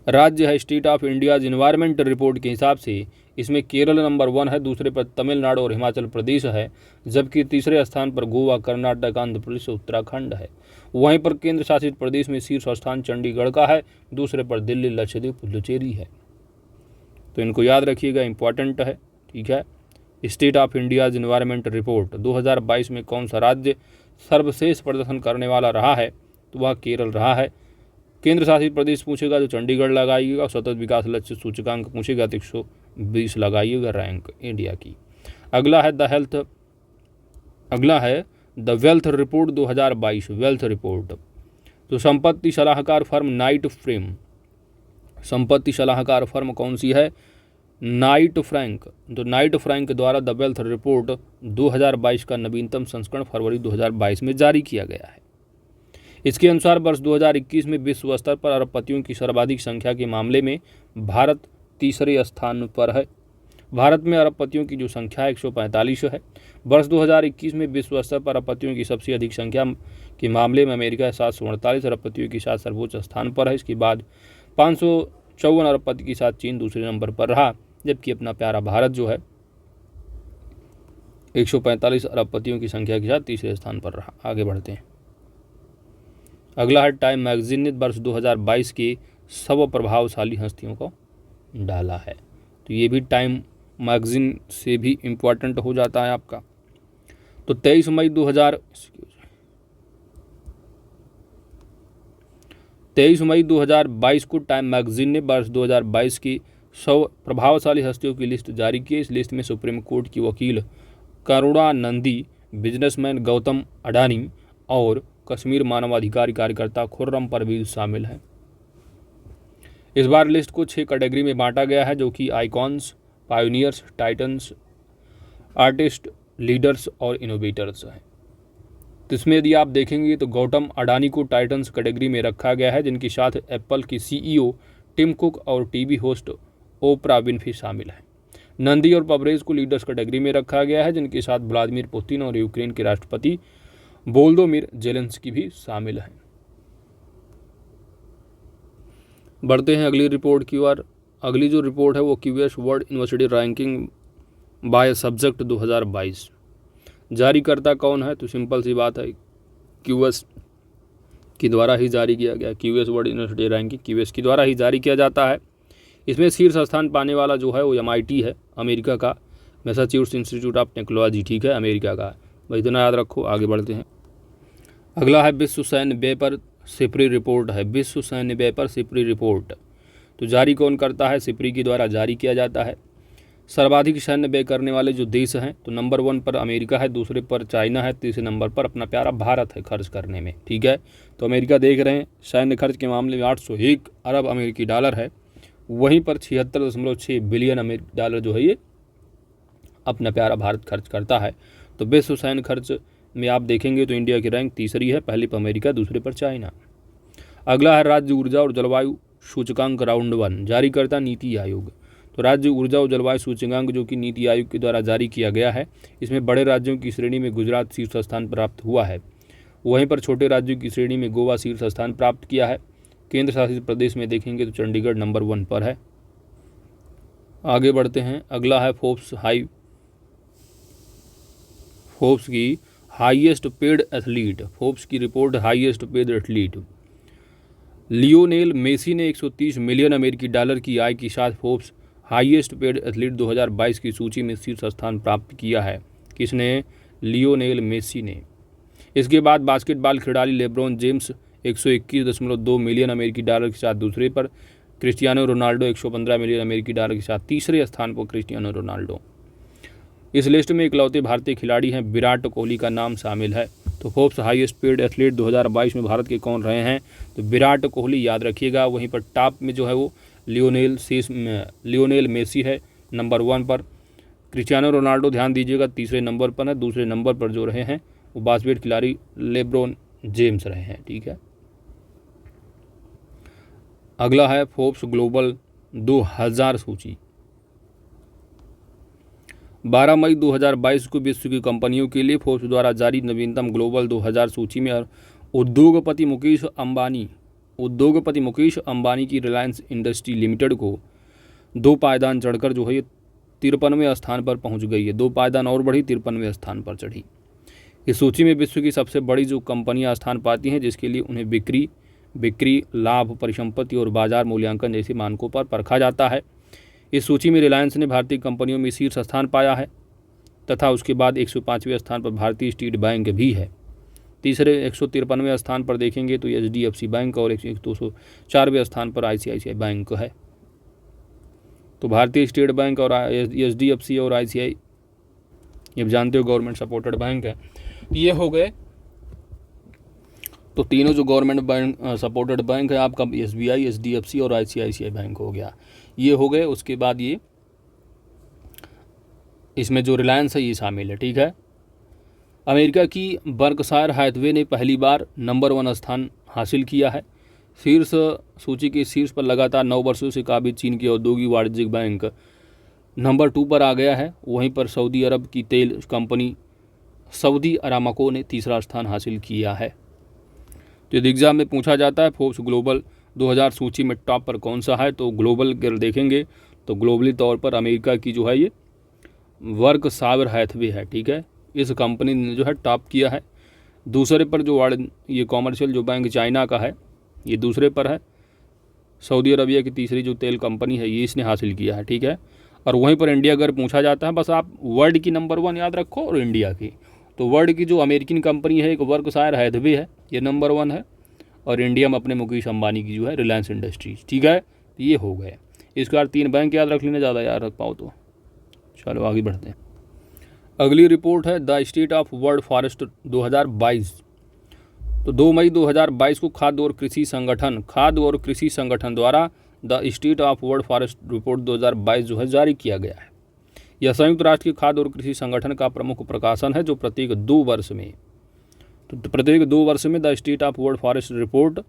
राज्य है state of India's environment report के हिसाब से इसमें केरल नंबर 1 है, दूसरे पर तमिलनाडु और हिमाचल प्रदेश है, जबकि तीसरे स्थान पर गोवा, कर्नाटक, आंध्र प्रदेश, उत्तराखंड है। वहीं पर केंद्र शासित प्रदेश में शीर्ष स्थान चंडीगढ़ का है, दूसरे पर दिल्ली, लक्षद्वीप, पुडुचेरी है। तो इनको याद रखिएगा, इंपॉर्टेंट है। ठीक है, state of India's environment report 2022 में कौन सा राज्य सर्वश्रेष्ठ प्रदर्शन करने वाला रहा है तो वह केरल रहा है। केंद्र शासित प्रदेश पूछेगा तो चंडीगढ़ लगाइएगा, और सतत विकास लक्ष्य सूचकांक पूछेगा तो 120 लगाइएगा रैंक इंडिया की। अगला है the wealth report 2022, wealth report. तो संपत्ति सलाहकार फर्म नाइट फ्रेम, संपत्ति सलाहकार फर्म कौन सी है? Knight Frank. तो नाइट फ्रैंक द्वारा द वेल्थ रिपोर्ट 2022 का नवीनतम संस्करण फरवरी 2022 में जारी किया गया है। इसके अनुसार वर्ष 2021 में विश्व स्तर पर अरबपतियों की सर्वाधिक संख्या के मामले में भारत तीसरे स्थान पर है। भारत में अरबपतियों की जो संख्या 145 है। वर्ष 2021 में विश्व स्तर पर अरबपतियों की सबसे अधिक संख्या के मामले में अमेरिका 748 अरबपतियों के साथ सर्वोच्च स्थान पर है। इसके बाद 554 अरबपति के साथ चीन दूसरे नंबर पर रहा, जबकि अपना प्यारा भारत जो है 145 अरबपतियों की संख्या के साथ तीसरे स्थान पर रहा। आगे बढ़ते हैं। अगला है टाइम मैगजीन ने वर्ष 2022 के 100 प्रभावशाली हस्तियों को डाला है। तो ये भी टाइम मैगजीन से भी इम्पोर्टेंट हो जाता है आपका। तो 23 मई 2022 को टाइम मैगजीन ने वर्ष 2022 की 100 प्रभावशाली हस्तियों की लिस्ट जारी की। इस लिस्ट में सुप्रीम कोर्ट की वकील करुणानंदी, बिजनेसमैन गौतम अडानी और कश्मीर मानवाधिकार कार्यकर्ता खुर्रम परवेज शामिल हैं। इस बार लिस्ट को 6 कैटेगरी में बांटा गया है, जो कि icons, pioneers, titans, artist, leaders और इनोवेटर्स हैं। तो इसमें यदि आप देखेंगे तो गौतम अडानी को टाइटन्स कैटेगरी में रखा गया है, जिनके साथ एप्पल की सीईओ टिम कुक और टीवी होस्ट ओपरा विनफ्री शामिल हैं। नंदी और परवेज को लीडर्स कैटेगरी में रखा गया है, जिनके साथ व्लादिमीर पुतिन और यूक्रेन के राष्ट्रपति वोलोदिमीर ज़ेलेंस्की भी शामिल हैं। बढ़ते हैं अगली रिपोर्ट की ओर। अगली जो रिपोर्ट है वो QS world university ranking by subject 2022। जारीकर्ता कौन है? तो सिंपल सी बात है, क्यूएस के द्वारा ही जारी किया गया। QS world university ranking QS के द्वारा ही जारी किया जाता है। इसमें शीर्ष स्थान पाने वाला जो है वो MIT है, अमेरिका का, मैसाचुसेट्स इंस्टीट्यूट ऑफ टेक्नोलॉजी, ठीक है, अमेरिका का। भाई इतना याद रखो। आगे बढ़ते हैं। अगला है विश्व सैन्य व्यय पर सिपरी रिपोर्ट है, विश्व सैन्य व्यय पर सिपरी रिपोर्ट। तो जारी कौन करता है? सिपरी के द्वारा जारी किया जाता है। सर्वाधिक सैन्य व्यय करने वाले जो देश हैं, तो नंबर 1 पर अमेरिका है, दूसरे पर चाइना है, तीसरे नंबर पर अपना प्यारा भारत है खर्च करने में, ठीक है। तो अमेरिका देख रहे हैं सैन्य खर्च के मामले में 801 अरब अमेरिकी डॉलर है, वहीं पर 76.6 बिलियन अमेरिकी डॉलर जो है ये अपना प्यारा भारत खर्च करता है। तो विश्व सैन्य खर्च में आप देखेंगे तो इंडिया की रैंक तीसरी है, पहले पर अमेरिका, दूसरे पर चाइना। अगला है राज्य ऊर्जा और जलवायु सूचकांक राउंड 1, जारी करता नीति आयोग। तो राज्य ऊर्जा और जलवायु सूचकांक जो कि नीति आयोग के द्वारा जारी किया गया है, इसमें बड़े राज्यों की श्रेणी में गुजरात शीर्ष स्थान प्राप्त हुआ है, वहीं पर छोटे राज्यों की श्रेणी में गोवा शीर्ष स्थान प्राप्त किया है। केंद्र शासित प्रदेश में देखेंगे तो चंडीगढ़ नंबर 1 पर है। आगे बढ़ते हैं। अगला है फोर्ब्स की हाईएस्ट पेड एथलीट, फोर्ब्स की report highest paid athlete. Lionel Messi ने 130 मिलियन अमेरिकी डॉलर की आय के साथ फोर्ब्स हाईएस्ट पेड एथलीट 2022 की सूची में शीर्ष स्थान प्राप्त किया है। किसने? लियोनेल मेसी ने। इसके बाद बास्केटबॉल खिलाड़ी लेब्रॉन जेम्स 121.2 मिलियन अमेरिकी डॉलर के साथ दूसरे पर, क्रिस्टियानो रोनाल्डो 115 मिलियन अमेरिकी डॉलर के साथ तीसरे स्थान पर क्रिस्टियानो रोनाल्डो। इस लिस्ट में इकलौते भारतीय खिलाड़ी हैं विराट कोहली का नाम शामिल है। तो फोर्ब्स हाईएस्ट पेड एथलीट 2022 में भारत के कौन रहे हैं? तो विराट कोहली याद रखिएगा। वहीं पर टॉप में जो है वो लियोनेल मेसी है नंबर 1 पर। क्रिस्टियानो रोनाल्डो ध्यान दीजिएगा तीसरे नंबर पर है। दूसरे नंबर पर जो रहे हैं वो बास्केट खिलाड़ी लेब्रॉन जेम्स रहे हैं, ठीक है। अगला है फोर्ब्स ग्लोबल 2000 सूची। 12 मई 2022 को विश्व की कंपनियों के लिए फोर्ब्स द्वारा जारी नवीनतम ग्लोबल 2000 सूची में उद्योगपति मुकेश अंबानी की रिलायंस इंडस्ट्री लिमिटेड को 2 पायदान चढ़कर जो है ये 53वें स्थान पर पहुंच गई है। 2 पायदान और बढ़ी, 53वें स्थान पर चढ़ी। इस सूची में विश्व की सबसे बड़ी जो कंपनियां स्थान पाती हैं, जिसके लिए उन्हें बिक्री, लाभ, परिसंपत्ति और बाजार मूल्यांकन जैसे मानकों पर परखा जाता है। इस सूची में रिलायंस ने भारतीय कंपनियों में शीर्ष स्थान पाया है तथा उसके बाद 105वें स्थान पर भारतीय स्टेट बैंक भी है। तीसरे 153वें स्थान पर देखेंगे तो HDFC बैंक और 204वें स्थान पर ICICI बैंक है। तो भारतीय स्टेट बैंक और HDFC और ICICI ये जानते हो गवर्नमेंट सपोर्टेड बैंक है। ये हो गए तो तीनों जो गवर्नमेंट बैंक सपोर्टेड बैंक है आपका SBI, HDFC और ICICI बैंक हो गया, ये हो गए। उसके बाद ये इसमें जो रिलायंस है ये शामिल है, ठीक है। अमेरिका की बर्कशायर हैथवे ने पहली बार नंबर 1 स्थान हासिल किया है। शीर्ष सूची के शीर्ष पर लगातार 9 वर्षों से काबिज चीन की औद्योगिक वाणिज्यिक बैंक नंबर 2 पर आ गया है। वहीं पर सऊदी अरब की तेल कंपनी सऊदी अरामको ने तीसरा स्थान हासिल किया है। तो यदि एग्जाम में पूछा जाता है फोर्ब्स ग्लोबल 2000 सूची में टॉप पर कौन सा है, तो ग्लोबल देखेंगे तो ग्लोबली तौर पर अमेरिका की जो है ये बर्कशायर हैथवे है, ठीक है। इस कंपनी ने जो है टॉप किया है। दूसरे पर जो ये कॉमर्शियल जो बैंक चाइना का है ये दूसरे पर है। सऊदी अरबिया की तीसरी जो तेल कंपनी है ये इसने हासिल किया है, ठीक है। और वहीं पर इंडिया अगर पूछा जाता है, बस आप वर्ल्ड की नंबर 1 याद रखो और इंडिया की, तो वर्ल्ड की जो अमेरिकन कंपनी है एक बर्कशायर हैथवे है, ये नंबर 1 है। और इंडिया में अपने मुकेश अंबानी की जो है रिलायंस इंडस्ट्रीज, ठीक है। ये हो गए। इसके बाद 3 बैंक याद रख लेना, ज़्यादा याद रख पाओ तो। चलो आगे बढ़ते हैं। अगली रिपोर्ट है the state of world forest 2022। तो 2 मई 2022 को खाद्य और कृषि संगठन द्वारा the state of world forest report 2022 जो है जारी किया गया है। यह संयुक्त राष्ट्र के खाद्य और कृषि संगठन का प्रमुख प्रकाशन है जो प्रत्येक 2 वर्ष में the state of world forest report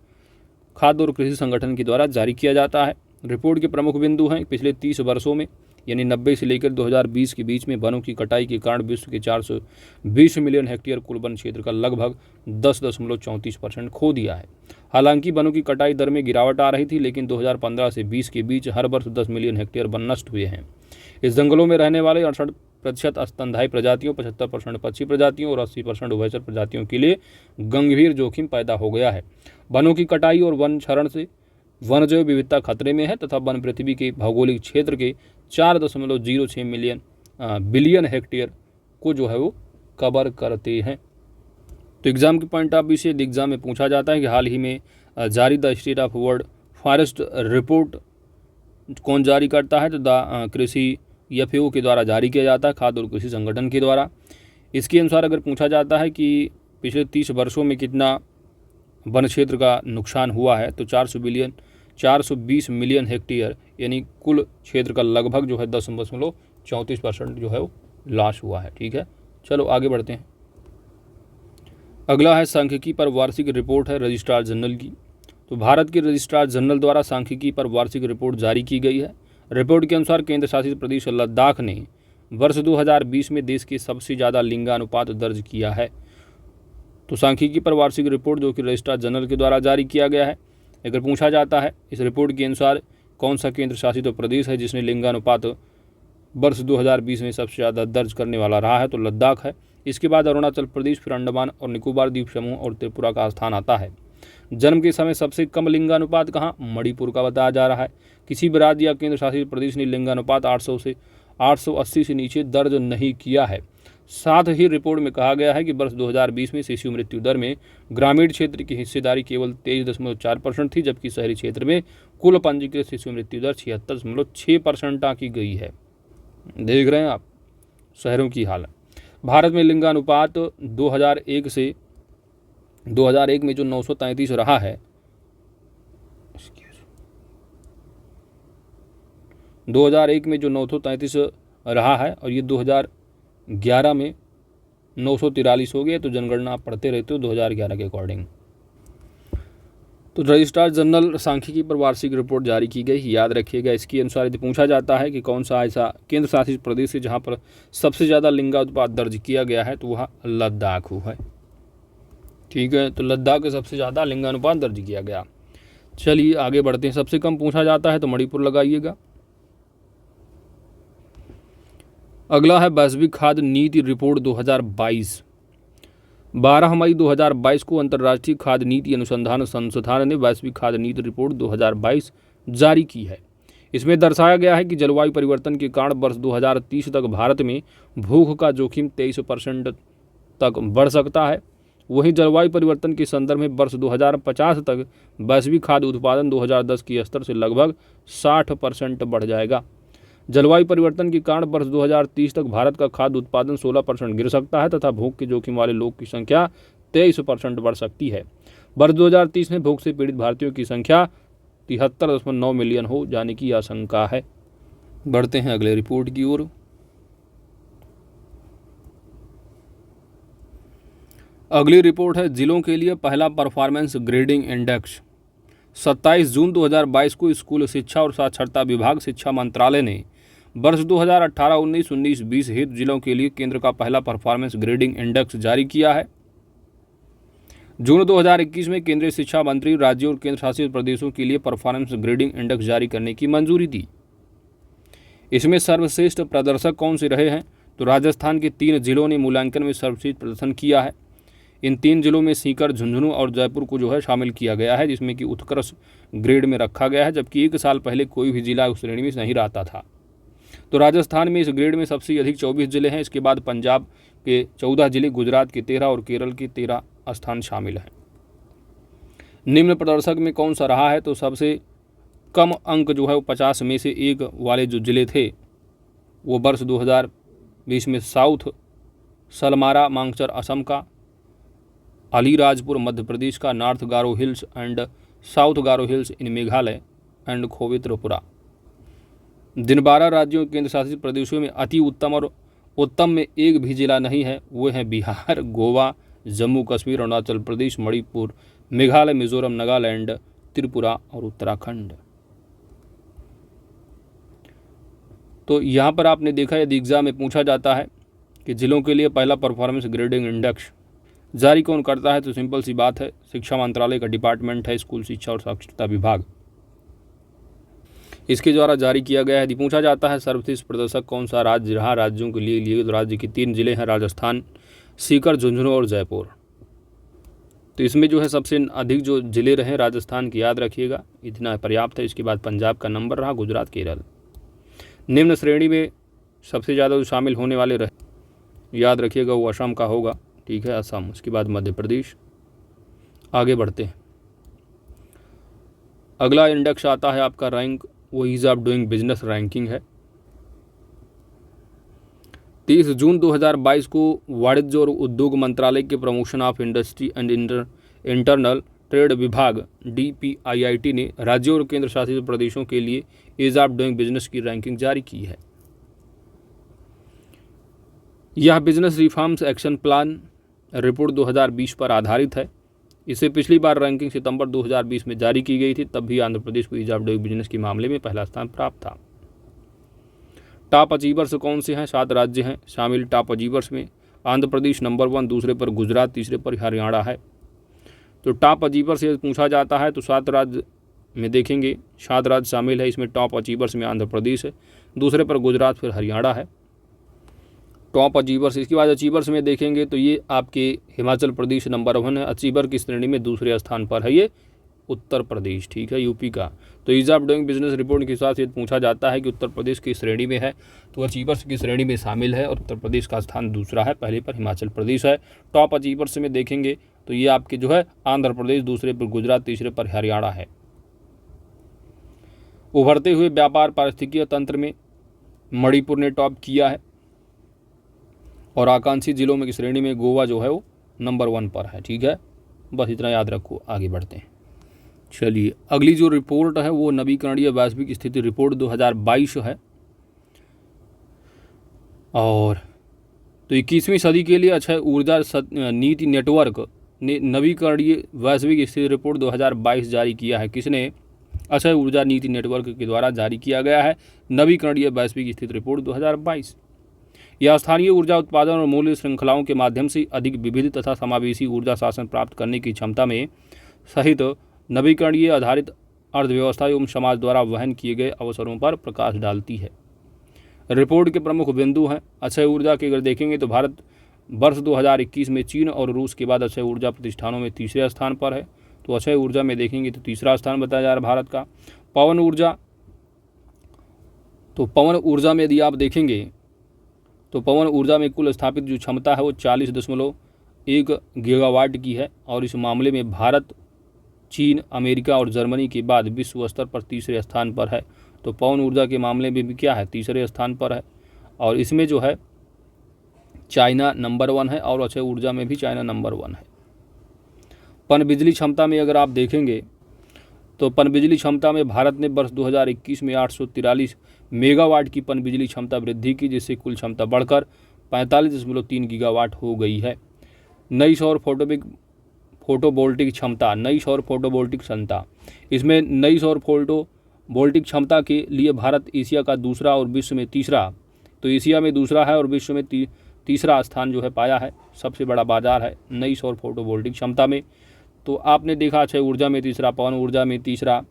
खाद्य और कृषि संगठन के द्वारा जारी किया जाता है। रिपोर्ट के प्रमुख बिंदु हैं पिछले 30 वर्षों में यानी 90 से लेकर 2020 के बीच में वनों की कटाई के कारण विश्व के 420 मिलियन हेक्टेयर कुल वन क्षेत्र का लगभग 10.34% खो दिया है। हालांकि वनों की कटाई दर में गिरावट आ रही थी, लेकिन 2015 से 20 के बीच हर वर्ष 10 मिलियन हेक्टेयर वन नष्ट हुए हैं। इस जंगलों में रहने वाले 68% स्तनधारी प्रजातियों, 75% पक्षी प्रजातियों और 80% उभयचर प्रजातियों के लिए गंभीर जोखिम पैदा हो गया है। वनों की कटाई और वन क्षरण से वन जैव विविधता खतरे में है तथा वन पृथ्वी के भौगोलिक क्षेत्र के 4.06 बिलियन हेक्टेयर को जो है वो कवर करते हैं। तो एग्जाम के पॉइंट ऑफ व्यू से एग्जाम में पूछा जाता है कि हाल ही में जारी the state of world forest report कौन जारी करता है, तो द कृषि FAO के द्वारा जारी किया जाता है, खाद्य और कृषि संगठन के द्वारा। इसके अनुसार अगर पूछा जाता है कि पिछले 30 वर्षों में कितना वन क्षेत्र का नुकसान हुआ है, तो 420 मिलियन हेक्टेयर यानी कुल क्षेत्र का लगभग जो है 10.34% जो है वो लॉस हुआ है, ठीक है। चलो आगे बढ़ते हैं। अगला है सांख्यिकी पर वार्षिक रिपोर्ट है रजिस्ट्रार जनरल की। तो भारत के रजिस्ट्रार जनरल द्वारा सांख्यिकी पर वार्षिक रिपोर्ट जारी की गई है। रिपोर्ट के अनुसार केंद्र शासित प्रदेश लद्दाख ने वर्ष 2020 में देश के सबसे ज़्यादा लिंगानुपात दर्ज किया है। तो सांख्यिकी पर वार्षिक रिपोर्ट जो कि रजिस्ट्रार जनरल के द्वारा जारी किया गया है, अगर पूछा जाता है इस रिपोर्ट के अनुसार कौन सा केंद्र शासित प्रदेश है जिसने लिंगानुपात वर्ष 2020 में सबसे ज़्यादा दर्ज करने वाला रहा है, तो लद्दाख है। इसके बाद अरुणाचल प्रदेश, फिर अंडमान और निकोबार द्वीप समूह और त्रिपुरा का स्थान आता है। जन्म के समय सबसे कम लिंगानुपात कहाँ, मणिपुर का बताया जा रहा है। किसी भी राज्य या केंद्र शासित प्रदेश ने लिंगानुपात 880 से नीचे दर्ज नहीं किया है। साथ ही रिपोर्ट में कहा गया है कि वर्ष 2020 में शिशु मृत्यु दर में ग्रामीण क्षेत्र की हिस्सेदारी केवल 23.4% थी, जबकि शहरी क्षेत्र में कुल पंजीकृत शिशु मृत्यु दर 76.6% आंकी गई है। देख रहे हैं आप शहरों की हालत। भारत में लिंगानुपात 2001 में जो 933 रहा है, 2001 में जो 933 रहा है और ये 2011 में 943 हो गया। तो जनगणना आप पढ़ते रहते हो 2011 के अकॉर्डिंग। तो रजिस्ट्रार जनरल सांख्यिकी पर वार्षिक रिपोर्ट जारी की गई, याद रखिएगा। इसके अनुसार यदि पूछा जाता है कि कौन सा ऐसा केंद्र शासित प्रदेश है जहाँ पर सबसे ज़्यादा लिंगानुपात दर्ज किया गया है, तो वह लद्दाख है, ठीक है। तो लद्दाख के सबसे ज़्यादा लिंगानुपात दर्ज किया गया। चलिए आगे बढ़ते हैं। सबसे कम पूछा जाता है तो मणिपुर लगाइएगा। अगला है वैश्विक खाद्य नीति रिपोर्ट 2022। 12 मई 2022 को अंतर्राष्ट्रीय खाद्य नीति अनुसंधान संस्थान ने वैश्विक खाद्य नीति रिपोर्ट 2022 जारी की है। इसमें दर्शाया गया है कि जलवायु परिवर्तन के कारण वर्ष 2030 तक भारत में भूख का जोखिम 23% तक बढ़ सकता है। वहीं जलवायु परिवर्तन के संदर्भ में वर्ष 2050 तक वैश्विक खाद्य उत्पादन 2010 की स्तर से लगभग 60% बढ़ जाएगा। जलवायु परिवर्तन के कारण वर्ष 2030 तक भारत का खाद्य उत्पादन 16% गिर सकता है तथा भूख के जोखिम वाले लोग की संख्या 23% बढ़ सकती है। वर्ष 2030 में भूख से पीड़ित भारतीयों की संख्या 73.9 मिलियन हो जाने की आशंका है। बढ़ते हैं अगले रिपोर्ट की ओर। अगली रिपोर्ट है जिलों के लिए पहला परफॉर्मेंस ग्रेडिंग इंडेक्स। 27 जून 2022 को स्कूल शिक्षा और साक्षरता विभाग शिक्षा मंत्रालय ने वर्ष 2018-19, 19-20 हेतु जिलों के लिए केंद्र का पहला परफॉर्मेंस ग्रेडिंग इंडेक्स जारी किया है। जून 2021 में केंद्रीय शिक्षा मंत्री राज्यों और केंद्र शासित प्रदेशों के लिए परफॉर्मेंस ग्रेडिंग इंडेक्स जारी करने की मंजूरी दी। इसमें सर्वश्रेष्ठ प्रदर्शक कौन से रहे हैं, तो राजस्थान के 3 जिलों ने मूल्यांकन में सर्वश्रेष्ठ प्रदर्शन किया है। इन 3 जिलों में सीकर, झुंझुनू और जयपुर को जो है शामिल किया गया है, जिसमें कि उत्कृष्ट ग्रेड में रखा गया है, जबकि 1 साल पहले कोई भी जिला उस श्रेणी में नहीं रहता था। तो राजस्थान में इस ग्रेड में सबसे अधिक 24 जिले हैं। इसके बाद पंजाब के 14 जिले, गुजरात के 13 और केरल के 13 स्थान शामिल हैं। निम्न प्रदर्शक में कौन सा रहा है, तो सबसे कम अंक जो है वो 50 में से 1 वाले जो जिले थे वो वर्ष 2020 में साउथ सलमारा मांगचर असम का, अलीराजपुर मध्य प्रदेश का, north Garo hills and south Garo hills in Meghalaya and Khowai Tripura. जिन 12 राज्यों केंद्र शासित प्रदेशों में अति उत्तम और उत्तम में एक भी जिला नहीं है वो हैं बिहार, गोवा, जम्मू कश्मीर, अरुणाचल प्रदेश, मणिपुर, मेघालय, मिजोरम, नागालैंड, त्रिपुरा और उत्तराखंड। तो यहाँ पर आपने देखा यदि एग्जाम में पूछा जाता है कि जिलों के लिए पहला परफॉर्मेंस ग्रेडिंग इंडेक्स जारी कौन करता है, तो सिंपल सी बात है शिक्षा मंत्रालय का डिपार्टमेंट है, स्कूल शिक्षा और साक्षरता विभाग, इसके द्वारा जारी किया गया है। यदि पूछा जाता है सर्वश्रेष्ठ प्रदर्शक कौन सा राज्य रहा राज्यों के लिए, तो राज्य के 3 जिले हैं, राजस्थान, सीकर, झुंझुनू और जयपुर। तो इसमें जो है सबसे अधिक जो जिले रहे राजस्थान के, याद रखिएगा, इतना पर्याप्त है। इसके बाद पंजाब का नंबर रहा, गुजरात, केरल। निम्न श्रेणी में सबसे ज़्यादा जो शामिल होने वाले रहे, याद रखिएगा, वो असम का होगा, ठीक है, असम। उसके बाद मध्य प्रदेश। आगे बढ़ते हैं। अगला इंडेक्स आता है आपका रैंक, वो ease of doing business ranking है। 30 जून 2022 को वाणिज्य और उद्योग मंत्रालय के promotion of industry and internal trade विभाग DPIIT ने राज्यों और केंद्र शासित प्रदेशों के लिए ईज ऑफ डूइंग बिजनेस की रैंकिंग जारी की है। यह business reforms action plan report 2020 पर आधारित है। इसे पिछली बार रैंकिंग सितंबर 2020 में जारी की गई थी, तब भी आंध्र प्रदेश को ईज ऑफ डूइंग बिजनेस के मामले में पहला स्थान प्राप्त था। टॉप अचीवर्स कौन से हैं, 7 राज्य हैं शामिल टॉप अचीवर्स में। आंध्र प्रदेश नंबर 1, दूसरे पर गुजरात, तीसरे पर हरियाणा है। तो टॉप अचीवर्स से पूछा जाता है तो 7 राज्य में देखेंगे, 7 राज्य शामिल है इसमें। टॉप अचीवर्स में आंध्र प्रदेश है, दूसरे पर गुजरात, फिर हरियाणा है टॉप अचीवर्स। इसके बाद अचीवर्स में देखेंगे तो ये आपके हिमाचल प्रदेश नंबर 1 है, अचीवर की श्रेणी में दूसरे स्थान पर है ये उत्तर प्रदेश, ठीक है, यूपी का। तो ease of doing business report के साथ ये पूछा जाता है कि उत्तर प्रदेश की श्रेणी में है, तो अचीवर्स की श्रेणी में शामिल है और उत्तर प्रदेश का स्थान दूसरा है, पहले पर हिमाचल प्रदेश है। टॉप अचीवर्स में देखेंगे तो ये आपके जो है आंध्र प्रदेश, दूसरे पर गुजरात, तीसरे पर हरियाणा है। उभरते हुए व्यापार पारिस्थितिकीय तंत्र में मणिपुर ने टॉप किया है और आकांक्षी जिलों में की श्रेणी में गोवा जो है वो नंबर 1 पर है, ठीक है, बस इतना याद रखो। आगे बढ़ते हैं। चलिए अगली जो रिपोर्ट है वो नवीकरणीय वैश्विक स्थिति रिपोर्ट 2022 है और तो 21वीं सदी के लिए अक्षय ऊर्जा नीति नेटवर्क ने नवीकरणीय वैश्विक स्थिति रिपोर्ट 2022 जारी किया है। किसने? अक्षय ऊर्जा नीति नेटवर्क के द्वारा जारी किया गया है नवीकरणीय वैश्विक स्थिति रिपोर्ट 2022। यह स्थानीय ऊर्जा उत्पादन और मूल्य श्रृंखलाओं के माध्यम से अधिक विविध तथा समावेशी ऊर्जा शासन प्राप्त करने की क्षमता में सहित नवीकरणीय आधारित अर्थव्यवस्था एवं समाज द्वारा वहन किए गए अवसरों पर प्रकाश डालती है। रिपोर्ट के प्रमुख बिंदु हैं अक्षय ऊर्जा के अगर देखेंगे तो भारत वर्ष 2021 में चीन और रूस के बाद अक्षय ऊर्जा प्रतिष्ठानों में तीसरे स्थान पर है। तो अक्षय ऊर्जा में देखेंगे तो तीसरा स्थान बताया जा रहा है भारत का। पवन ऊर्जा, तो पवन ऊर्जा में यदि आप देखेंगे तो पवन ऊर्जा में कुल स्थापित जो क्षमता है वो 1 गीगावाट की है और इस मामले में भारत, चीन, अमेरिका और जर्मनी के बाद विश्व स्तर पर तीसरे स्थान पर है। तो पवन ऊर्जा के मामले में भी क्या है, तीसरे स्थान पर है। और इसमें जो है चाइना नंबर 1 है और अक्षय ऊर्जा में भी चाइना नंबर 1 है। पनबिजली क्षमता में अगर आप देखेंगे तो पनबिजली क्षमता में भारत ने वर्ष 2021 में 843 मेगावाट की पनबिजली क्षमता वृद्धि की, जिससे कुल क्षमता बढ़कर 45.3 गीगावाट हो गई है। नई सौर फोटोवोल्टिक क्षमता, नई सौर फोटोवोल्टिक क्षमता, इसमें नई सौर फोटोवोल्टिक क्षमता के लिए भारत एशिया का दूसरा और विश्व में तीसरा, तो एशिया में दूसरा है और विश्व में तीसरा स्थान जो है पाया है। सबसे बड़ा बाजार है नई सौर फोटोवोल्टिक क्षमता में। तो आपने देखा अक्षय ऊर्जा में तीसरा, पवन ऊर्जा में तीसरा,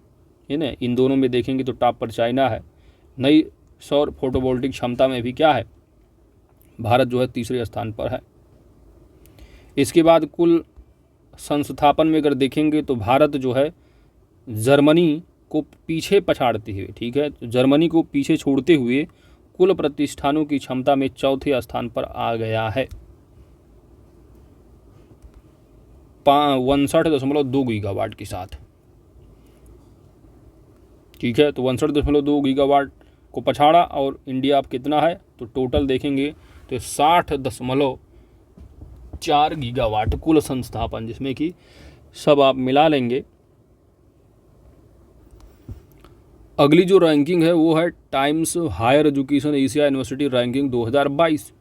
है ना। इन दोनों में देखेंगे तो टॉप पर चाइना है। नई सौर फोटोवोल्टिक क्षमता में भी क्या है, भारत जो है तीसरे स्थान पर है। इसके बाद कुल संस्थापन में अगर देखेंगे तो भारत जो है जर्मनी को पीछे पछाड़ते हुए, ठीक है, तो जर्मनी को पीछे छोड़ते हुए कुल प्रतिष्ठानों की क्षमता में चौथे स्थान पर आ गया है 62.2 गीगावाट के साथ, ठीक है। तो 62.2 गीगावाट को पछाड़ा और इंडिया अब कितना है, तो टोटल देखेंगे तो 60.4 गीगावाट कुल संस्थापन, जिसमें कि सब आप मिला लेंगे। अगली जो रैंकिंग है वो है Times Higher Education Asia University Ranking 2022।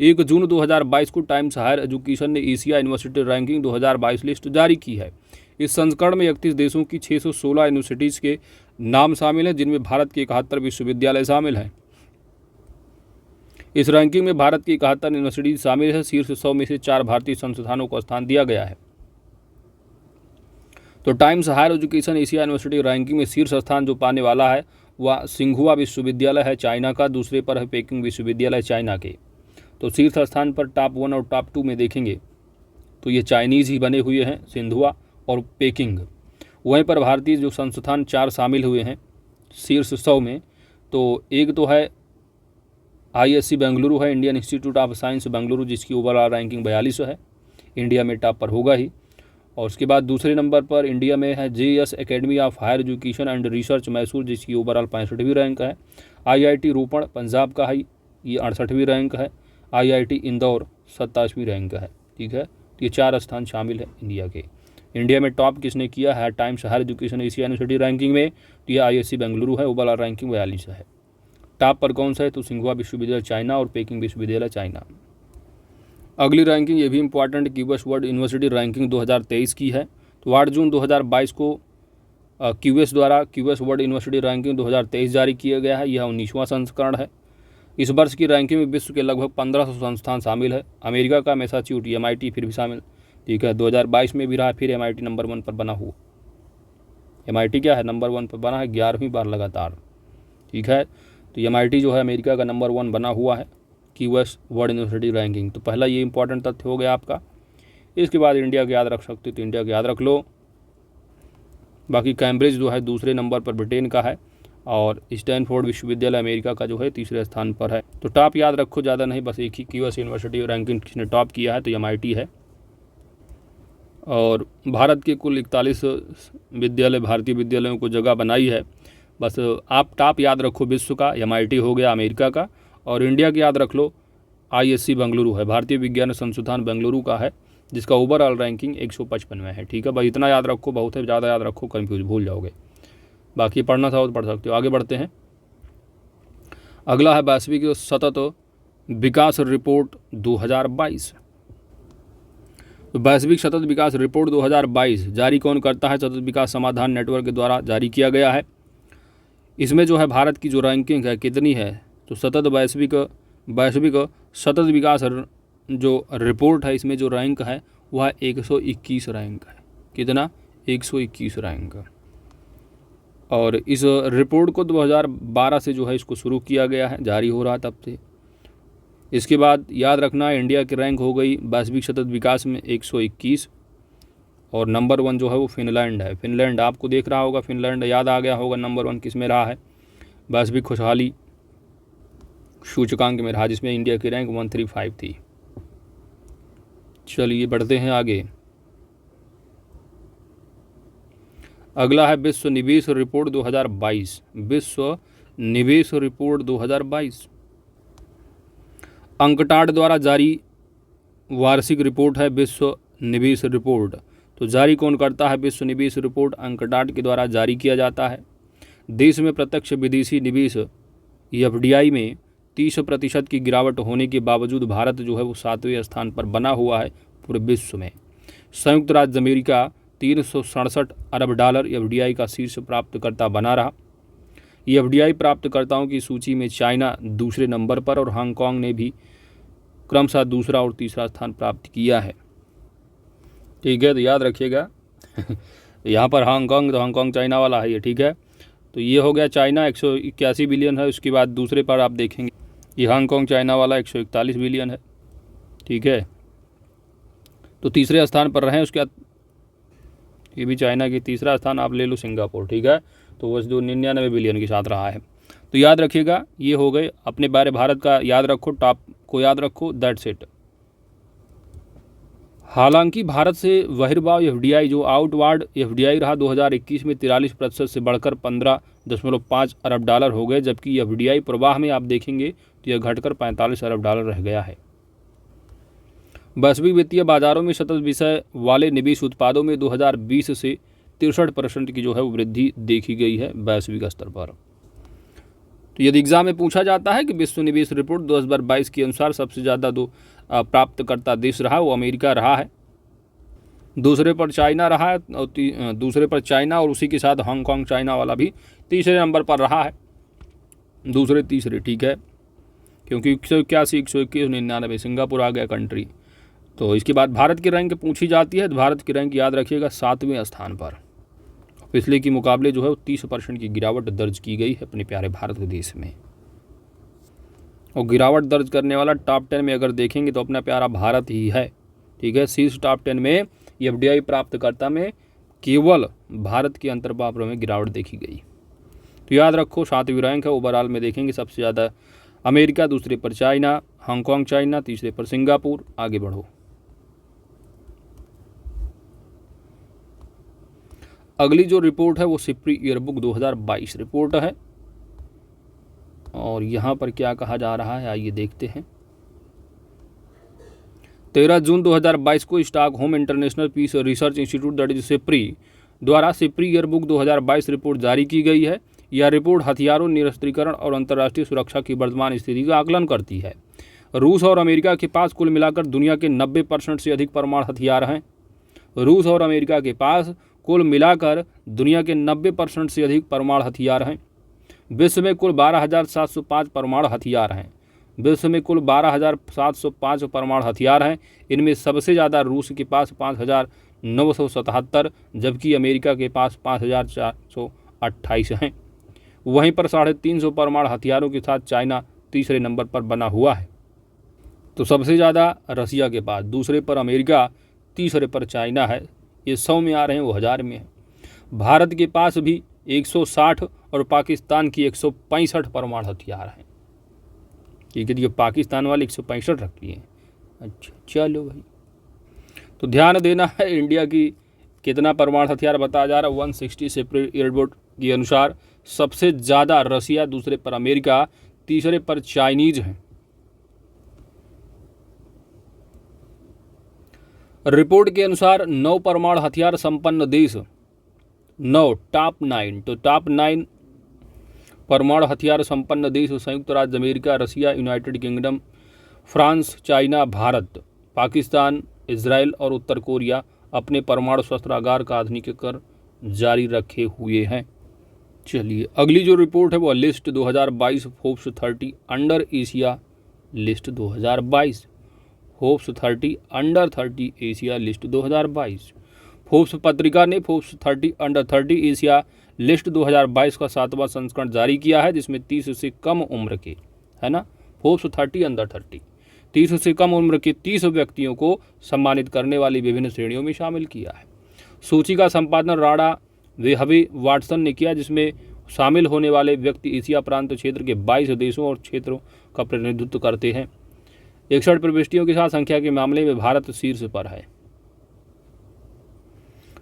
1 जून 2022 को टाइम्स हायर एजुकेशन ने एशिया यूनिवर्सिटी रैंकिंग 2022 लिस्ट जारी की है। इस संस्करण में 31 देशों की 616 यूनिवर्सिटीज़ के नाम शामिल हैं, जिनमें भारत के 71 विश्वविद्यालय शामिल हैं। इस रैंकिंग में भारत की 71 यूनिवर्सिटीज शामिल है। शीर्ष 100 में से 4 भारतीय संस्थानों को स्थान दिया गया है। तो Times Higher Education Asia University Ranking में शीर्ष स्थान जो पाने वाला है वह सिंघुआ विश्वविद्यालय है चाइना का, दूसरे पर है पेकिंग विश्वविद्यालय चाइना के। तो शीर्ष स्थान पर टॉप 1 और टॉप 2 में देखेंगे तो ये चाइनीज़ ही बने हुए हैं, सिंधुआ और पेकिंग। वहीं पर भारतीय जो संस्थान 4 शामिल हुए हैं शीर्ष 100 में, तो एक तो है ISC बेंगलुरु है, Indian institute of science Bengaluru, जिसकी ओवरऑल रैंकिंग 42 है, इंडिया में टॉप पर होगा ही। और उसके बाद दूसरे नंबर पर इंडिया में है JS Academy of Higher Education and Research Mysore, जिसकी ओवरऑल 65वीं रैंक है। IIT रोपड़ पंजाब का है, ये 68वीं रैंक है। IIT इंदौर 27वीं रैंक है, ठीक है। तो ये 4 स्थान शामिल है इंडिया के। इंडिया में टॉप किसने किया है Times Higher Education Asia University Ranking में, तो ये ISC बेंगलुरु है, ओवरऑल रैंकिंग 42 है। टॉप पर कौन सा है, तो सिंघुआ विश्वविद्यालय चाइना और पेकिंग विश्वविद्यालय चाइना। अगली रैंकिंग ये भी important QS world university ranking 2023 की है। तो 8 जून 2022 को क्यूएस द्वारा क्यूएस वर्ल्ड यूनिवर्सिटी रैंकिंग 2023 जारी किया गया है। यह 19वां संस्करण है। इस वर्ष की रैंकिंग में विश्व के लगभग 1500 संस्थान शामिल है। अमेरिका का मैसाचुसेट्स MIT फिर भी शामिल, ठीक है। 2022 में भी रहा, फिर MIT नंबर 1 पर बना हुआ। MIT क्या है, नंबर 1 पर बना है 11वीं बार लगातार, ठीक है। तो MIT जो है अमेरिका का नंबर 1 बना हुआ है क्यूएस वर्ल्ड यूनिवर्सिटी रैंकिंग। तो पहला ये इंपॉर्टेंट तथ्य हो गया आपका। इसके बाद इंडिया को याद रख सकते तो इंडिया को याद रख लो। बाकी कैम्ब्रिज जो है दूसरे नंबर पर ब्रिटेन का है और स्टैनफोर्ड विश्वविद्यालय अमेरिका का जो है तीसरे स्थान पर है। तो टॉप याद रखो, ज़्यादा नहीं, बस एक ही क्यूएस यूनिवर्सिटी रैंकिंग किसने टॉप किया है तो MIT है। और भारत के कुल 41 विद्यालय भारतीय विद्यालयों को जगह बनाई है। बस आप टॉप याद रखो, विश्व का MIT हो गया अमेरिका का, और इंडिया की याद रख लो ISC बेंगलुरु है, भारतीय विज्ञान संस्थान बेंगलुरु का है, जिसका ओवरऑल रैंकिंग 155 में है, ठीक है। भाई इतना याद रखो, बहुत है, ज़्यादा याद रखो कंफ्यूज भूल जाओगे। बाकी पढ़ना था तो पढ़ सकते हो। आगे बढ़ते हैं। अगला है वैश्विक सतत विकास रिपोर्ट 2022। तो वैश्विक सतत विकास रिपोर्ट 2022 जारी कौन करता है, सतत विकास समाधान नेटवर्क के द्वारा जारी किया गया है। इसमें जो है भारत की जो रैंकिंग है कितनी है, तो सतत वैश्विक सतत विकास जो रिपोर्ट है इसमें जो रैंक है वह 121 रैंक है। कितना, 121 रैंक। और इस रिपोर्ट को 2012 से जो है इसको शुरू किया गया है, जारी हो रहा तब से। इसके बाद याद रखना इंडिया की रैंक हो गई वैश्विक सतत विकास में 121, और नंबर 1 जो है वो फिनलैंड है। फिनलैंड आपको देख रहा होगा, फिनलैंड याद आ गया होगा नंबर 1 किस में रहा है, वैश्विक खुशहाली सूचकांक में रहा, जिसमें इंडिया की रैंक 135 थी। चलिए बढ़ते हैं आगे। अगला है विश्व निवेश रिपोर्ट 2022। विश्व निवेश रिपोर्ट 2022 अंकटाड द्वारा जारी वार्षिक रिपोर्ट है विश्व निवेश रिपोर्ट। तो जारी कौन करता है? विश्व निवेश रिपोर्ट अंकटाड के द्वारा जारी किया जाता है। देश में प्रत्यक्ष विदेशी निवेश एफडीआई में 30% की गिरावट होने के बावजूद भारत जो है वो 7वें स्थान पर बना हुआ है पूरे विश्व में। संयुक्त राज्य अमेरिका 367 अरब डॉलर एफडीआई का शीर्ष प्राप्तकर्ता बना रहा। एफडीआई प्राप्तकर्ताओं की सूची में चाइना दूसरे नंबर पर और हांगकांग ने भी क्रमशः दूसरा और तीसरा स्थान प्राप्त किया है। ठीक है, तो याद रखिएगा यहाँ पर हांगकांग, तो हांगकांग चाइना वाला है ये। ठीक है, तो ये हो गया चाइना 181 बिलियन है। उसके बाद दूसरे पर आप देखेंगे ये हांगकांग चाइना वाला 141 बिलियन है। ठीक है, तो तीसरे स्थान पर रहे। उसके बाद ये भी चाइना की तीसरा स्थान आप ले लो सिंगापुर। ठीक है, तो वो जो 99 बिलियन के साथ रहा है। तो याद रखिएगा ये हो गए अपने बारे भारत का याद रखो, टॉप को याद रखो, दैट्स इट। हालांकि भारत से बहिर्वाह एफडीआई जो आउटवार्ड एफडीआई रहा 2021 में 43% से बढ़कर 15.5 अरब डॉलर हो गए, जबकि एफडीआई प्रवाह में आप देखेंगे तो यह घटकर 45 अरब डॉलर रह गया है। वैश्विक वित्तीय बाजारों में सतत विषय वाले निवेश उत्पादों में 2020 से 63% की जो है वो वृद्धि देखी गई है वैश्विक स्तर पर। तो यदि एग्जाम में पूछा जाता है कि विश्व निवेश रिपोर्ट 2022 के अनुसार सबसे ज़्यादा प्राप्तकर्ता देश रहा वो अमेरिका रहा है, दूसरे पर चाइना रहा है, और दूसरे पर चाइना और उसी के साथ हांगकांग चाइना वाला भी तीसरे नंबर पर रहा है, दूसरे तीसरे। ठीक है, क्योंकि 181, 121, 99 सिंगापुर आ गया कंट्री। तो इसके बाद भारत की रैंक पूछी जाती है, तो भारत की रैंक याद रखिएगा 7वें स्थान पर। पिछले के मुकाबले जो है वो 30% की गिरावट दर्ज की गई है अपने प्यारे भारत देश में। और गिरावट दर्ज करने वाला टॉप 10 में अगर देखेंगे तो अपना प्यारा भारत ही है। ठीक है, शीर्ष टॉप 10 में एफडीआई प्राप्तकर्ता में केवल भारत के अंतर्भाव में गिरावट देखी गई। तो याद रखो 7वीं रैंक है। ओवरऑल में देखेंगे सबसे ज़्यादा अमेरिका, दूसरे पर चाइना, हांगकांग चाइना, तीसरे पर सिंगापुर। आगे बढ़ो। अगली जो रिपोर्ट है वो सिप्री ईयरबुक 2022 रिपोर्ट है। और यहाँ पर क्या कहा जा रहा है आइए देखते हैं। 13 जून 2022 को Stockholm International Peace Research Institute that is SIPRI द्वारा सिप्री ईयरबुक 2022 रिपोर्ट जारी की गई है। यह रिपोर्ट हथियारों, निरस्त्रीकरण और अंतर्राष्ट्रीय सुरक्षा की वर्तमान स्थिति का आकलन करती है। रूस और अमेरिका के पास कुल मिलाकर दुनिया के 90% से अधिक परमाणु हथियार हैं। रूस और अमेरिका के पास कुल मिलाकर दुनिया के 90% से अधिक परमाणु हथियार हैं। विश्व में कुल 12,705 परमाणु हथियार हैं। विश्व में कुल 12,705 परमाणु हथियार हैं। इनमें सबसे ज़्यादा रूस के पास 5,977, जबकि अमेरिका के पास 5,428 हैं। वहीं पर 350 परमाणु हथियारों के साथ चाइना तीसरे नंबर पर बना हुआ है। तो सबसे ज़्यादा रसिया के पास, दूसरे पर अमेरिका, तीसरे पर चाइना है। ये 100 में आ रहे हैं, वो 1000 में है। भारत के पास भी 160 और पाकिस्तान की 165 परमाणु हथियार हैं। ठीक है, ये पाकिस्तान वाले 165 रखी हैं। अच्छा चलो भाई, तो ध्यान देना है इंडिया की कितना परमाणु हथियार बताया जा रहा है। 160 सिप्री ईयरबुक के अनुसार सबसे ज़्यादा रसिया, दूसरे पर अमेरिका, तीसरे पर चाइनीज हैं। रिपोर्ट के अनुसार 9 परमाणु हथियार संपन्न देश, 9 टॉप 9, तो टॉप 9 परमाणु हथियार संपन्न देश संयुक्त राज्य America, Russia, United Kingdom, France, China, Bharat, Pakistan, Israel और उत्तर कोरिया अपने परमाणु शस्त्रागार का आधुनिकीकरण जारी रखे हुए हैं। चलिए अगली जो रिपोर्ट है वो list 2022 Forbes 30 under Asia list 2022, Forbes 30 under 30 Asia list 2022। Forbes पत्रिका ने फोर्ब्स 30 अंडर 30 एशिया लिस्ट 2022 का 7वां संस्करण जारी किया है, जिसमें 30 से कम उम्र के, है ना, फोर्ब्स 30 अंडर 30, 30 से कम उम्र के 30 व्यक्तियों को सम्मानित करने वाली विभिन्न श्रेणियों में शामिल किया है। सूची का संपादन राडा वेहवी वाटसन ने किया, जिसमें शामिल होने वाले व्यक्ति एशिया प्रांत क्षेत्र के 22 देशों और क्षेत्रों का प्रतिनिधित्व करते हैं। 61 प्रविष्टियों के साथ संख्या के मामले में भारत शीर्ष पर है।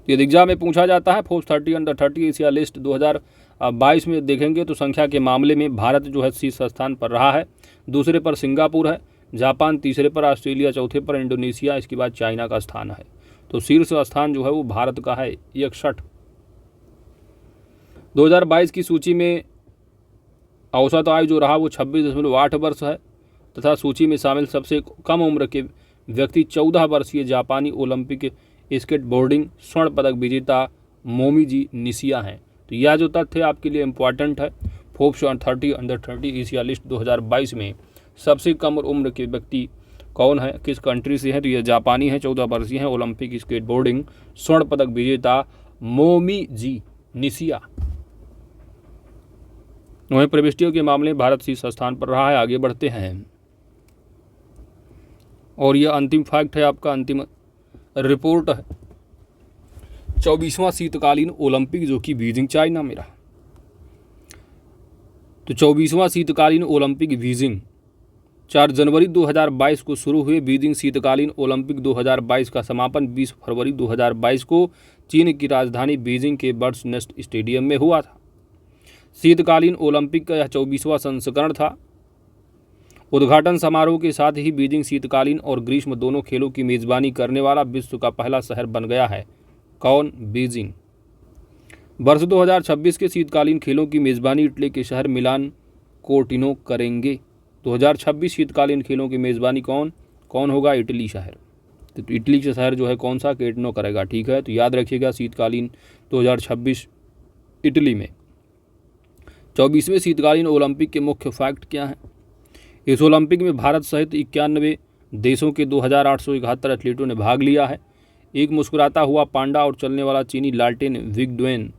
यदि एग्जाम में पूछा जाता है फोर्ब्स 30 अंडर 30 एशिया लिस्ट 2022 में देखेंगे तो संख्या के मामले में भारत जो है शीर्ष स्थान पर रहा है। दूसरे पर सिंगापुर है, जापान तीसरे पर, ऑस्ट्रेलिया चौथे पर, इंडोनेशिया, इसके बाद चाइना का स्थान है। तो शीर्ष स्थान जो है वो भारत का है 61। 2022 की सूची में औसत आयु जो रहा वो 26.8 वर्ष है तथा सूची में शामिल सबसे कम उम्र के व्यक्ति 14 वर्षीय जापानी ओलंपिक स्केटबोर्डिंग स्वर्ण पदक विजेता मोमीजी निशिया हैं। तो यह जो तथ्य आपके लिए इम्पॉर्टेंट है, फोर्ब्स 30 अंडर 30 एशिया लिस्ट 2022 में सबसे कम उम्र के व्यक्ति कौन है, किस कंट्री से है, तो यह जापानी है, 14 वर्षीय हैं, ओलंपिक स्केटबोर्डिंग स्वर्ण पदक विजेता मोमीजी निशिया। वहीं प्रविष्टियों के मामले में भारत शीर्ष स्थान पर रहा है। आगे बढ़ते हैं और यह अंतिम फैक्ट है, आपका अंतिम रिपोर्ट है। 24वां शीतकालीन ओलंपिक जो कि बीजिंग चाइना में रहा। तो 24वां शीतकालीन ओलंपिक बीजिंग 4 जनवरी 2022 को शुरू हुए। बीजिंग शीतकालीन ओलंपिक 2022 का समापन 20 फरवरी 2022 को चीन की राजधानी बीजिंग के बर्ड्स नेस्ट स्टेडियम में हुआ था। शीतकालीन ओलंपिक का यह 24वां संस्करण था। उद्घाटन समारोह के साथ ही बीजिंग शीतकालीन और ग्रीष्म दोनों खेलों की मेजबानी करने वाला विश्व का पहला शहर बन गया है। कौन? बीजिंग। वर्ष 2026 के शीतकालीन खेलों की मेजबानी इटली के शहर मिलान कोर्टिनो करेंगे। 2026 शीतकालीन खेलों की मेजबानी कौन होगा? इटली शहर। तो इटली का शहर जो है कौन सा? कोर्टिनो करेगा। ठीक है, तो याद रखिएगा शीतकालीन 2026 इटली में। 24वें शीतकालीन ओलंपिक के मुख्य फैक्ट क्या हैं? इस ओलंपिक में भारत सहित 91 देशों के 2871 एथलीटों ने भाग लिया है। एक मुस्कुराता हुआ पांडा और चलने वाला चीनी लालटेन विगडोएन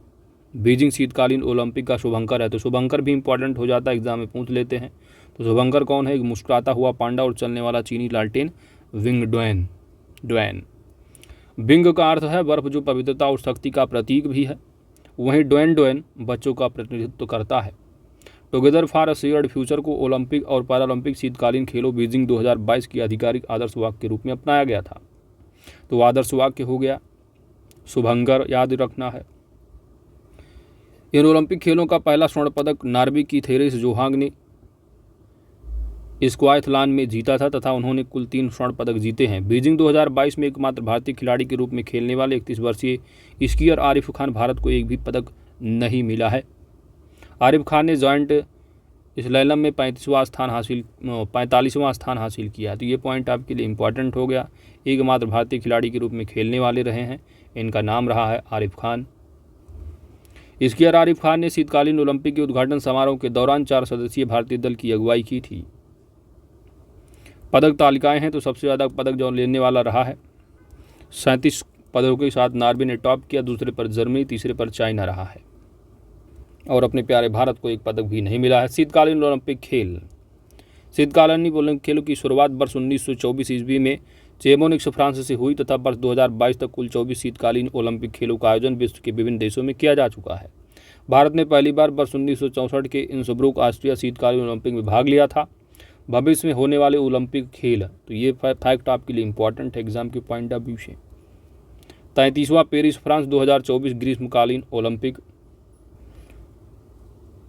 बीजिंग शीतकालीन ओलंपिक का शुभंकर है। तो शुभंकर भी इंपॉर्टेंट हो जाता है, एग्जाम में पूछ लेते हैं। तो शुभंकर कौन है? एक मुस्कुराता हुआ पांडा और चलने वाला चीनी लालटेन विंगडोएन। विंग का अर्थ है बर्फ, जो पवित्रता और शक्ति का प्रतीक भी है। वहीं डोएन बच्चों का प्रतिनिधित्व करता है। Together for a shared future को ओलंपिक और पैरालंपिक शीतकालीन खेलों बीजिंग 2022 की आधिकारिक आदर्श वाक्य के रूप में अपनाया गया था। तो आदर्श वाक्य हो गया शुभंकर, याद रखना है। इन ओलंपिक खेलों का पहला स्वर्ण पदक नॉर्वे की थेरेस जोहांग ने स्क्वायथलॉन में जीता था तथा उन्होंने कुल 3 स्वर्ण पदक जीते हैं। बीजिंग 2022 में एकमात्र भारतीय खिलाड़ी के रूप में खेलने वाले 31 वर्षीय स्कीयर आरिफ खान भारत को एक भी पदक नहीं मिला है। आरिफ खान ने जॉइंट स्लैलम में 45वां स्थान हासिल किया। तो ये पॉइंट आपके लिए इंपॉर्टेंट हो गया। एकमात्र भारतीय खिलाड़ी के रूप में खेलने वाले रहे हैं, इनका नाम रहा है आरिफ खान। स्कीयर आरिफ खान ने शीतकालीन ओलंपिक के उद्घाटन समारोह के दौरान 4 सदस्यीय भारतीय दल की अगुवाई की थी। पदक तालिकाएं हैं तो सबसे ज़्यादा पदक जो लेने वाला रहा है 37 पदकों के साथ नॉर्वे ने टॉप किया, दूसरे पर जर्मनी, तीसरे पर चाइना रहा है और अपने प्यारे भारत को एक पदक भी नहीं मिला है। शीतकालीन ओलंपिक खेल। शीतकालीन ओलंपिक खेलों की शुरुआत वर्ष 1924 ईस्वी में चेमोनिक्स फ्रांस से हुई तथा वर्ष 2022 तक कुल 24 शीतकालीन ओलंपिक खेलों का आयोजन विश्व के विभिन्न देशों में किया जा चुका है। भारत ने पहली बार वर्ष 1964 के इंसब्रुक ऑस्ट्रिया शीतकालीन ओलंपिक में भाग लिया था। भविष्य में होने वाले ओलंपिक खेल, तो ये फैक्ट आपके लिए इंपॉर्टेंट है एग्जाम के पॉइंट ऑफ व्यू से। 33वां पेरिस फ्रांस 2024 ग्रीष्मकालीन ओलंपिक।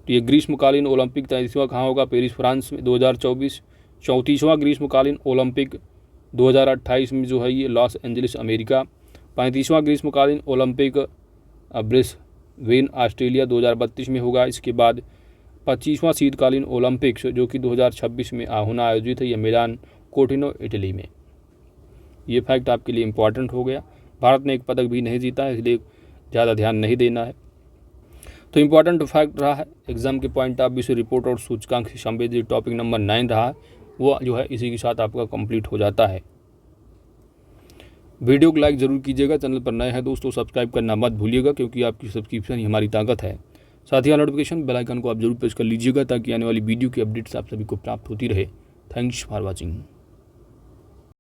तो ये ग्रीष्मकालीन ओलंपिक 33वां कहाँ होगा? पेरिस फ्रांस में 2024। 34वां ग्रीष्मकालीन ओलंपिक 2028 में जो है ये लॉस एंजलिस अमेरिका। 35वां ग्रीष्मकालीन ओलंपिक ब्रिस्बेन ऑस्ट्रेलिया 2032 में होगा। इसके बाद 25वां शीतकालीन ओलंपिक्स जो कि 2026 में होना आयोजित है, ये मिलान कोर्टिनो इटली में। ये फैक्ट आपके लिए इंपॉर्टेंट हो गया। भारत ने एक पदक भी नहीं जीता है, इसलिए ज़्यादा ध्यान नहीं देना है। तो इंपॉर्टेंट फैक्ट रहा है एग्जाम के पॉइंट ऑफ व्यू से। रिपोर्ट और सूचकांक से संबंधित टॉपिक नंबर 9 रहा, वो जो है इसी के साथ आपका कंप्लीट हो जाता है। वीडियो को लाइक ज़रूर कीजिएगा। चैनल पर नए हैं दोस्तों सब्सक्राइब करना मत भूलिएगा, क्योंकि आपकी सब्सक्रिप्शन ही हमारी ताकत है। साथ ही नोटिफिकेशन बेल आइकन को आप जरूर प्रेस कर लीजिएगा ताकि आने वाली वीडियो की अपडेट्स आप सभी को प्राप्त होती रहे। Thanks for watching.